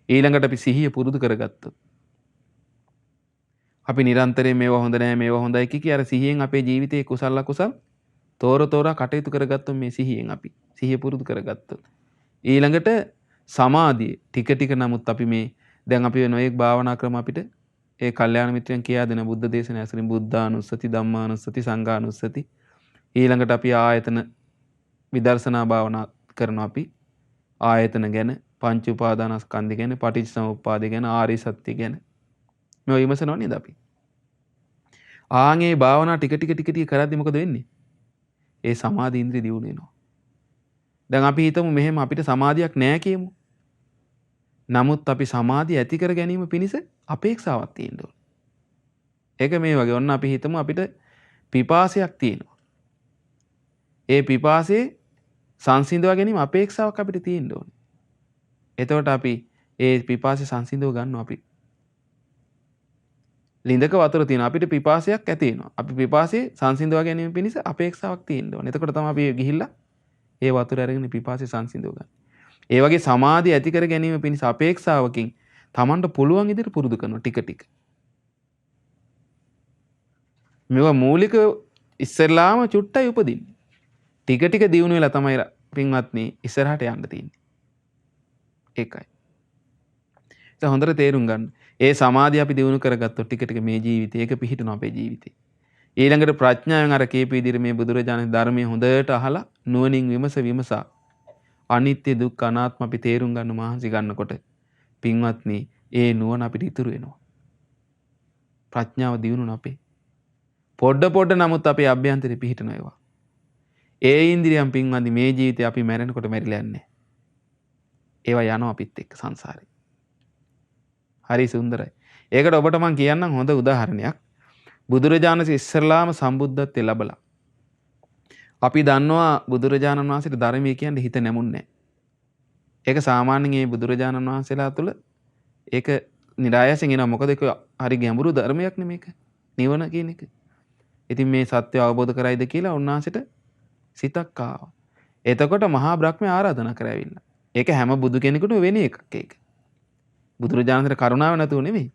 ඊළඟට අපි සිහිය පුරුදු කරගත්තොත් අපි නිරන්තරයෙන් මේවා හොඳ නෑ මේවා හොඳයි කිය අර සිහියෙන් අපේ ජීවිතේ කුසල අකුසල් තෝරා කටයුතු කරගත්තොත් මේ සිහියෙන් අපි සිහිය පුරුදු කරගත්තොත් ඊළඟට සමාධිය ටික ටික නමුත් අපි මේ දැන් අපි නොයෙක් භාවනා ක්‍රම අපිට ඒ කල්යාණ මිත්‍රයන් කියා දෙන බුද්ධ දේශනාව ඇසුරින් බුද්ධානුස්සති ධම්මානුස්සති සංඝානුස්සති ඊළඟට අපි ආයතන විදර්ශනා භාවනා කරනවා අපි ආයතන ගැන පංච උපාදානස්කන්ධ ගැන පටිච්චසමුප්පාද ගැන ආර්ය සත්‍ය ගැන මේ විමසනවා නේද අපි ආන්ගේ භාවනා ටික කරද්දි මොකද වෙන්නේ ඒ සමාධි ඉන්ද්‍රිය දියුණු වෙනවා දැන් අපි හිතමු මෙහෙම අපිට සමාධියක් නැහැ කියමු නමුත් අපි සමාධිය ඇති කර ගැනීම පිණිස අපේක්ෂාවක් තියෙන්න ඕනේ. ඒක මේ වගේ ඔන්න අපි හිතමු අපිට පිපාසයක් තියෙනවා. ඒ පිපාසයේ සංසිඳව ගැනීම අපේක්ෂාවක් අපිට තියෙන්න ඕනේ. එතකොට අපි ඒ පිපාසය සංසිඳව ගන්නවා අපි. ලිඳක වතුර තියෙනවා අපිට පිපාසයක් ඇති වෙනවා. අපි පිපාසයේ සංසිඳව ගැනීම පිණිස අපේක්ෂාවක් තියෙන්න ඕනේ. එතකොට තමයි අපි ගිහිල්ලා ඒ වතුර අරගෙන පිපාසය සංසිඳව ගන්න. ඒ වගේ සමාධිය ඇති කර ගැනීම පිණිස අපේක්ෂාවකින් Tamanට පුළුවන් විදිහට පුරුදු කරනවා ටික. මේවා මූලික ඉස්සෙල්ලාම චුට්ටයි උපදින්නේ. ටික දියුණු වෙලා තමයි පින්වත්නි ඉස්සරහට යන්න තියෙන්නේ. ඒකයි. ඒක හොඳට තේරුම් ගන්න. ඒ සමාධිය අපි දියුණු කරගත්තොත් ටික මේ ජීවිතේ ඒක පිහිටුන අපේ ජීවිතේ. ඊළඟට ප්‍රඥාවෙන් අර කීප විදිහට මේ බුදුරජාණන් ධර්මයේ හොඳට අහලා නුවණින් විමසා අනිත්‍ය දුක්ඛ අනාත්ම අපි තේරුම් ගන්න මහන්සි ගන්නකොට පින්වත්නි ඒ නුවණ අපිට ඉතුරු වෙනවා. ප්‍රඥාව දියුණුන අපේ. පොඩ නමුත් අපේ අභ්‍යන්තරේ පිහිටන ඒවා. ඒ ඉන්ද්‍රියම් පින්වත්නි මේ ජීවිතේ අපි මැරෙනකොට මැරිලා යන්නේ. ඒවා යනවා අපිත් එක්ක සංසාරේ. හරි සුන්දරයි. ඒකට ඔබට මම කියන්නම් හොඳ උදාහරණයක්. බුදුරජාණන් ඉස්සරලාම සම්බුද්ධත්වයේ ලැබලා. අපි දන්නවා බුදුරජාණන් වහන්සේට ධර්මයේ කියන්නේ හිත නැමුන්නේ. ඒක සාමාන්‍යයෙන් මේ බුදුරජාණන් වහන්සේලා තුළ ඒක නිරායසෙන් එනවා. මොකද ඒක හරි ගැඹුරු ධර්මයක් නේ මේක. නිවන කියන එක. ඉතින් මේ සත්‍ය අවබෝධ කරයිද කියලා උන්වහන්සේට සිතක් ආවා. එතකොට මහා බ්‍රහ්මයා ආරාධනා කරාවිල්ලා. ඒක හැම බුදු කෙනෙකුටම වෙන එකක් ඒක. බුදුරජාණන්ට කරුණාව නැතුව නෙමෙයි.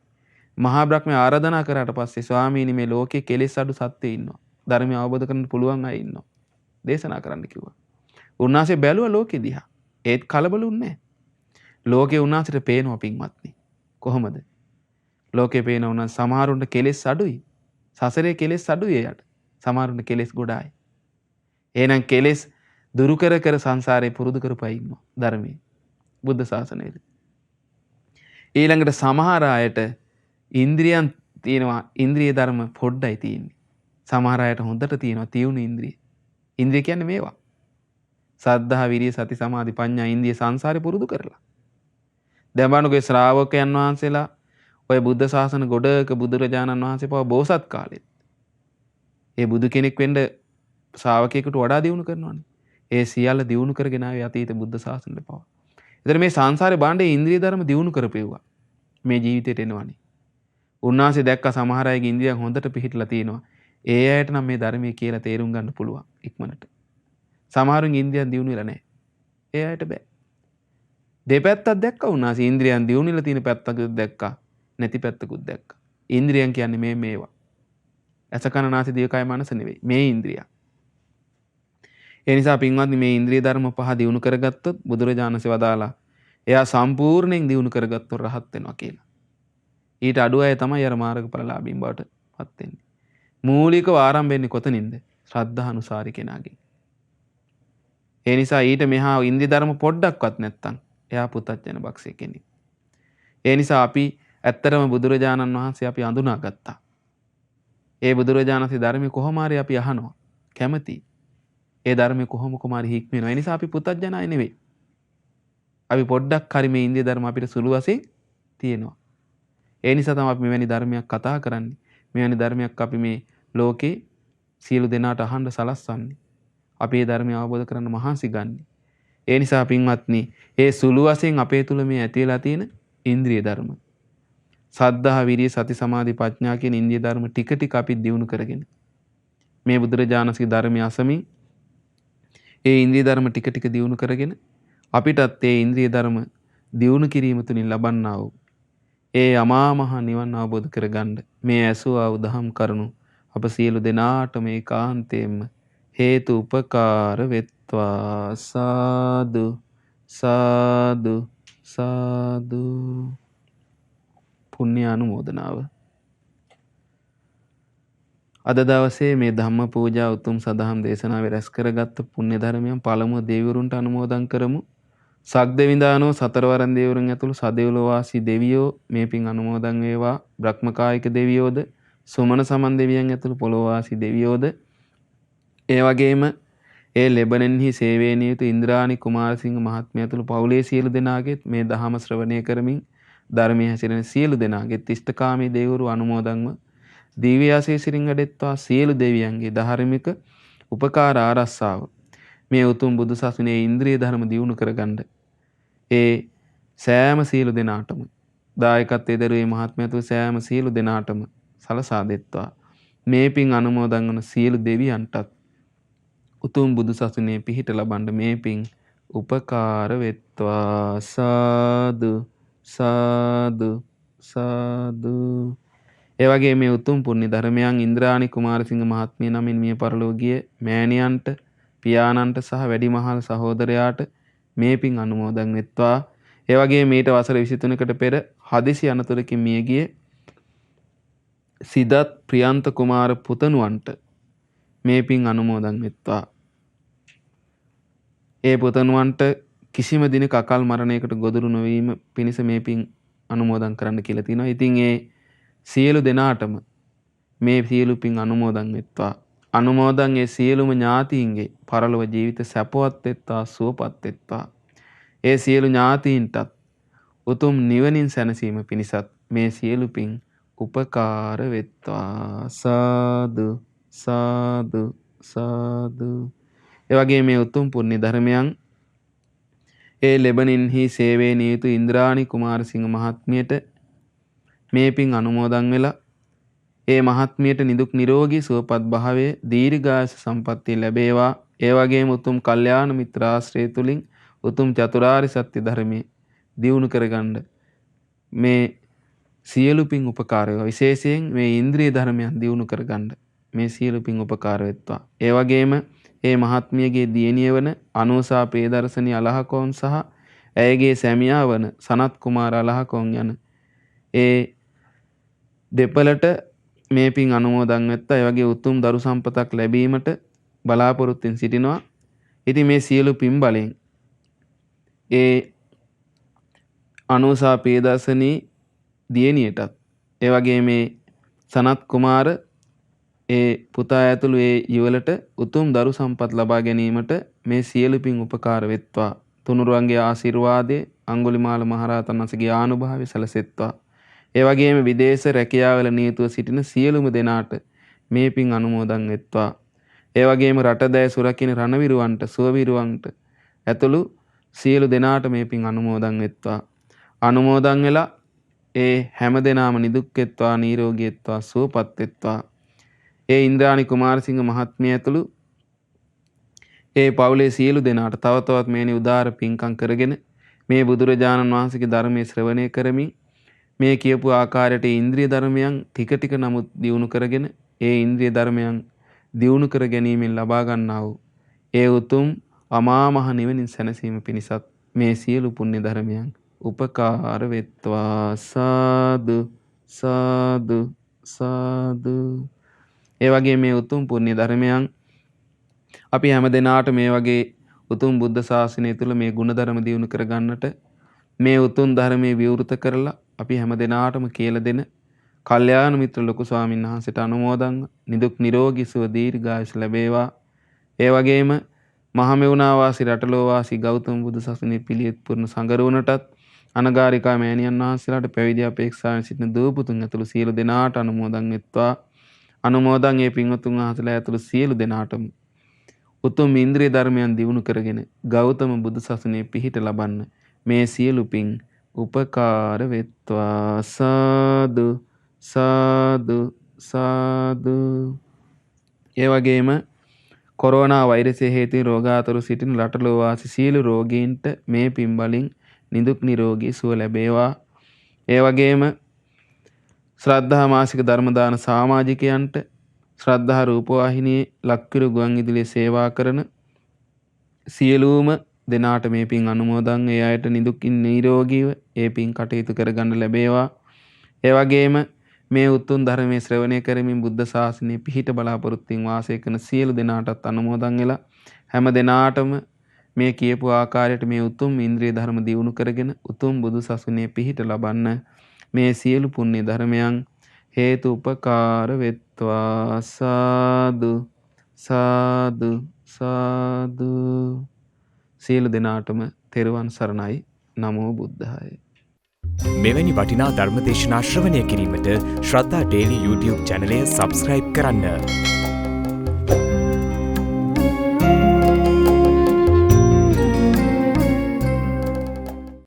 මහා බ්‍රහ්මයා ආරාධනා කරාට පස්සේ ස්වාමීනි මේ ලෝකේ කෙලෙස් අඩු සත්ත්වය ඉන්නවා. ධර්මය අවබෝධ කරගන්න පුළුවන් අය ඉන්නවා. දේශනා කරන්න කිව්වා. උන්වහන්සේ බැලුවා ලෝකෙ දිහා. ඒත් කලබලුන්නේ නැහැ. ලෝකේ උන්වහන්සේට පේනවා පින්වත්නි. කොහොමද? ලෝකේ පේන උනන් සමහරුන්ට කෙලෙස් අඩුයි. සසරේ කෙලෙස් අඩුයි එයාට. සමහරුන්ට කෙලෙස් ගොඩායි. එහෙනම් කෙලෙස් දුරු කර සංසාරේ පුරුදු කරපයි ඉන්නවා ධර්මයේ. බුද්ධ ශාසනයේ. ඊළඟට සමහර අයට ඉන්ද්‍රියන් තියෙනවා ඉන්ද්‍රිය ධර්ම පොඩ්ඩයි තියෙන්නේ. සමහර අයට හොඳට තියෙනවා තියුණු ඉන්ද්‍රිය. ඉන්ද්‍රිය කියන්නේ මේවා. සද්ධා විරිය සති සමාධි ප්‍රඥා ඉන්ද්‍රිය සංසාරේ පුරුදු කරලා. දැන් බලන්නකෝ ශ්‍රාවකයන් වහන්සේලා ඔය බුද්ධ ශාසන ගොඩක බුදුරජාණන් වහන්සේ පව බෝසත් කාලෙත්. ඒ බුදු කෙනෙක් වෙන්න ශ්‍රාවකයෙකුට වඩා දියුණු කරනවානේ. ඒ සියල්ල දියුණු කරගෙන ආවේ අතීත බුද්ධ ශාසනෙ පව. ඒතර මේ සංසාරේ බාණ්ඩේ ඉන්ද්‍රිය ධර්ම දියුණු කරපෙව්වා. මේ ජීවිතේට එනවනේ. උන්වහන්සේ දැක්ක සමහර අයගේ ඉන්ද්‍රියන් හොඳට පිහිටලා තියෙනවා. ඒ අයට නම් මේ ධර්මයේ කියලා තේරුම් ගන්න පුළුවන් ඉක්මනට. සමහරුන් ඉන්ද්‍රියන් දියුණු වෙලා නැහැ. ඒ අයට බෑ. දෙපැත්තක් දැක්කා උන්වහන්සේ. ඉන්ද්‍රියන් දියුණුවලා තියෙන පැත්තකුත් දැක්කා. නැති පැත්තකුත් දැක්කා. ඉන්ද්‍රියන් කියන්නේ මේවා. ඇස කන නාසය දිව කය මනස නෙවෙයි. මේ ඉන්ද්‍රියන්. ඒ නිසා පින්වත්නි මේ ඉන්ද්‍රිය ධර්ම පහ දියුණු කරගත්තොත් බුදුරජාණන්සේ වදාලා එයා සම්පූර්ණයෙන් දියුණු කරගත්තොත් රහත් වෙනවා කියලා. ඊට අඩු අය තමයි අර මාර්ගඵලලාභීන් බවට පත් වෙන්නේ. මූලිකව ආරම්භ වෙන්නේ කොතනින්ද? ශ්‍රද්ධානුසාරි කෙනාගෙන්. ඒ නිසා ඊට මෙහා ඉන්ද්‍රිය ධර්ම පොඩ්ඩක්වත් නැත්තම් එයා පුතත්ජන බක්සෙක් කෙනෙක්. ඒ නිසා අපි ඇත්තටම බුදුරජාණන් වහන්සේ අපි අඳුනාගත්තා. ඒ බුදුරජාණන්සේ ධර්මයේ කොහොම හරි අපි අහනවා. කැමති. ඒ ධර්මයේ කොහොම කොමාරි හික්මෙනවා. ඒ නිසා අපි පුතත්ජන අය නෙවෙයි. අපි පොඩ්ඩක් හරි මේ ඉන්ද්‍රිය ධර්ම අපිට සුළු වශයෙන් තියෙනවා. ඒ නිසා තමයි අපි මෙවැනි ධර්මයක් කතා කරන්නේ. මෙවැනි ධර්මයක් අපි මේ ලෝකේ සියලු දෙනාට අහන්න සලස්වන්නේ. අපි මේ ධර්මය අවබෝධ කරගන්න මහන්සි ගන්න. ඒ නිසා පින්වත්නි, ඒ සුළු වශයෙන් අපේ තුල මේ ඇති වෙලා තියෙන ඉන්ද්‍රිය ධර්ම, සද්ධා, විරිය, සති, සමාධි, ප්‍රඥා කියන ඉන්ද්‍රිය ධර්ම ටික ටික අපි දියුණු කරගෙන මේ බුදුරජාණන්සේගේ ධර්මය අසමින් ඒ ඉන්ද්‍රිය ධර්ම ටික ටික දියුණු කරගෙන අපිටත් ඒ ඉන්ද්‍රිය ධර්ම දියුණු කිරීම තුලින් ලබන්නා වූ ඒ අමා මහ නිවන් අවබෝධ කරගන්න මේ ඇසුවා වූ දහම් කරුණු අප සියලු දෙනාට මේ කාන්තේම හේතු උපකාර වෙත්වා. සාදු සාදු සාදු. පුණ්‍ය අනුමෝදනාව. අද දවසේ මේ ධම්ම පූජා උතුම් සදහම් දේශනාවේ රැස් කරගත් පුණ්‍ය ධර්මයන් පළමුව දෙවිවරුන්ට අනුමෝදන් කරමු. සක්දෙවිඳානෝ සතරවරන් දෙවිවරුන් ඇතුළු සදෙව්ලොව වාසී දෙවියෝ මේ පින් අනුමෝදන් වේවා. බ්‍රහ්මකායික දෙවියෝද, සුමන සමන් දෙවියන් ඇතුළු පොළොව වාසී දෙවියෝද, ඒ වගේම ඒ ලෙබනන්හි සේවයේ නියුත ඉන්ද්‍රාණි කුමාරසිංහ මහත්මිය ඇතුළු පවුලේ සියලු දෙනාගේත් මේ දහම ශ්‍රවණය කරමින් ධර්මයේ හැසිරෙන සියලු දෙනාගේත් ඉෂ්ඨකාමී දෙවිවරු අනුමෝදන්ව දිව්‍ය ආශීර්වාදින් වැඩෙත්වා. සියලු දෙවියන්ගේ ධාර්මික උපකාර ආරස්සාව මේ උතුම් බුදු සසුනේ ඉන්ද්‍රිය ධර්ම දියුණු කරගන්න ඒ සෑම සියලු දෙනාටම දායකත්වයේ දරුවේ මහත්මයා ඇතුළු සෑම සියලු දෙනාටම සලසා දෙත්වා. මේ පින් අනුමෝදන් වන සියලු දෙවියන්ටත් උතුම් බුදු සසුනේ පිහිට ලබන්න මේ පින් උපකාර වෙත්වා. සාදු සාදු සාදු. ඒ වගේ මේ උතුම් පුණ්‍ය ධර්මයන් ඉන්ද්‍රාණි කුමාරසිංහ මහත්මිය නමින් මිය පරලෝකීය මෑණියන්ට, පියාණන්ට සහ වැඩිමහල් සහෝදරයාට මේ පින් අනුමෝදන් වෙත්වා. ඒ වගේ මේට වසර 23කට පෙර හදිසි අනතුරකින් මියගිය සිදත් ප්‍රියන්ත කුමාර පුතණුවන්ට මේ පින් අනුමෝදන් වෙත්වා. ඒ පුතණුවන්ට කිසිම දිනක අකල් මරණයකට ගොදුරු නොවීම පිණිස මේ පින් අනුමෝදන් කරන්න කියලා තියෙනවා. ඉතින් ඒ සියලු දෙනාටම මේ සියලු පින් අනුමෝදන් වෙත්වා. අනුමෝදන් ඒ සියලුම ඥාතීන්ගේ පරලොව ජීවිත සැපවත් වෙත්වා, සුවපත් වෙත්වා. ඒ සියලු ඥාතීන්ටත් උතුම් නිවනින් සැනසීම පිණිසත් මේ සියලු පින් උපකාර වෙත්වා. සාදු සාදු සාදු. ඒ වගේ මේ උතුම් පුණ්‍ය ධර්මයන් ඒ ලෙබනින්හි සේවයේ නියුතු ඉන්ද්‍රාණි කුමාරසිංහ මහත්මියට මේ පින් අනුමෝදන් වෙලා ඒ මහත්මියට නිදුක් නිරෝගී සුවපත් භාවයේ දීර්ඝායුෂ සම්පන්නිය ලැබේවා. ඒ වගේම උතුම් කල්යාණ මිත්‍රාශ්‍රය තුලින් උතුම් චතුරාර්ය සත්‍ය ධර්මයේ දියුණු කරගන්න මේ සියලු පින් උපකාර වේවා. විශේෂයෙන් මේ ඉන්ද්‍රිය ධර්මයන් දියුණු කරගන්න මේ සියලු පින් උපකාර වෙත්වා. ඒ වගේම ඒ මහත්මියගේ දියණිය වන අනෝසා ප්‍රේදර්ශනී අලහකෝන් සහ ඇයගේ සැමියා වන සනත් කුමාර අලහකෝන් යන ඒ දෙපළට මේ පින් අනුමෝදන් වෙත්තා. ඒ වගේ උතුම් දරු සම්පතක් ලැබීමට බලාපොරොත්තුෙන් සිටිනවා. ඉතින් මේ සියලු පින් බලෙන් ඒ අනෝසා ප්‍රේදර්ශනී දියණියටත් ඒ වගේ මේ සනත් කුමාර ඒ පුතා ඇතුළු ඒ යුවලට උතුම් දරු සම්පත් ලබා ගැනීමට මේ සියලු පින් උපකාර වෙත්වා. තුනුරුවන්ගේ ආශිර්වාදයේ අඟුලිමාල මහරහතන් වහන්සේගේ ආනුභාවය සැලසෙත්වා. ඒ වගේම විදේශ රැකියාවල නියුතුව සිටින සියලුම දෙනාට මේ පින් අනුමෝදන් වෙත්වා. ඒ වගේම රටදෑ සුරකින්න රණවිරුවන්ට, සුවවිරුවන්ට ඇතුළු සියලු දෙනාට මේ පින් අනුමෝදන් වෙත්වා. අනුමෝදන් වෙලා ඒ හැම දෙනාම නිදුක් වෙත්වා, නිරෝගී වෙත්වා, සුවපත් වෙත්වා. ඒ ඉන්ද්‍රාණි කුමාරසිංහ මහත්මිය ඇතුළු ඒ පවුලේ සියලු දෙනාට තව තවත් මේනි උදාර පින්කම් කරගෙන මේ බුදුරජාණන් වහන්සේගේ ධර්මයේ ශ්‍රවණය කරමින් මේ කියපු ආකාරයට ඉන්ද්‍රිය ධර්මයන් ටික ටික නමුත් දියුණු කරගෙන ඒ ඉන්ද්‍රිය ධර්මයන් දියුණු කර ගැනීමෙන් ලබා ගන්නා වූ ඒ උතුම් අමා මහ නිවනින් සැනසීම පිණිසත් මේ සියලු පුණ්‍ය ධර්මයන් උපකාර වෙත්වා. සාදු සාදු සාදු. ඒ වගේ මේ උතුම් පුණ්‍ය ධර්මයන් අපි හැම දිනාට මේ වගේ උතුම් බුද්ධ ශාසනය තුළ මේ ගුණධර්ම දියුණු කර ගන්නට මේ උතුම් ධර්මයේ විවෘත කරලා අපි හැම දිනාටම කියලා දෙන කල්යාණ මිත්‍ර ලොකු ස්වාමීන් වහන්සේට අනුමෝදන් නිදුක් නිරෝගී සුව දීර්ඝායුෂ ලැබේවා. ඒ වගේම මහමෙවුනා වාසී රටලෝ වාසී ගෞතම බුදු සසුනේ පිළියෙත් පුරන සංගරුවනටත් අනගාരികා මෑණියන් වහන්සේලාට පැවිදි අපේක්ෂාවෙන් සිටින දූ පුතුන් ඇතුළු සියලු දෙනාට අනුමෝදන් වෙත්වා. අනුමෝදන් ඒ පින්වතුන් වහන්සේලා ඇතුළු සියලු දෙනාටම උතුම් ඉන්ද්‍රිය ධර්මයන් දියුණු කරගෙන ගෞතම බුදු සසුනේ පිහිට ලබන්න මේ සියලු පින් උපකාර වෙත්වා. සාදු සාදු සාදු. ඒ වගේම කොරෝනා වෛරසය හේතුවෙන් රෝගාතුර සිටින රටලෝ වාසී සියලු රෝගීන්ට මේ පින් බලින් නිදුක් නිරෝගී සුව ලැබේවා. ඒ වගේම ශ්‍රද්ධා මාසික ධර්ම දාන සමාජිකයන්ට ශ්‍රද්ධා රූපවාහිනියේ ලක්විරු ගුවන් විදුලියේ සේවා කරන සියලුම දෙනාට මේ පින් අනුමෝදන්. ඒ අයට නිදුකින් නිරෝගීව ඒ පින් කටයුතු කරගන්න ලැබේවා. ඒ වගේම මේ උතුම් ධර්මයේ ශ්‍රවණය කරමින් බුද්ධ ශාසනය පිහිට බලාපොරොත්තුෙන් වාසය කරන සියලු දෙනාටත් අනුමෝදන් වෙලා හැම දෙනාටම මේ කියපු ආකාරයට මේ උතුම් ඉන්ද්‍රිය ධර්ම දියුණු කරගෙන උතුම් බුදු සසුනේ පිහිට ලබන්න මේ සියලු පුණ්‍ය ධර්මයන් හේතු උපකාර වෙත්වා. සාදු සාදු සාදු. සියලු දෙනාටම තෙරුවන් සරණයි. නමෝ බුද්ධාය. මෙවැනි වටිනා ධර්මදේශනා ශ්‍රවණය කිරීමට ශ්‍රද්ධා ඩේලි YouTube චැනලය සබස්ක්‍රයිබ් කරන්න.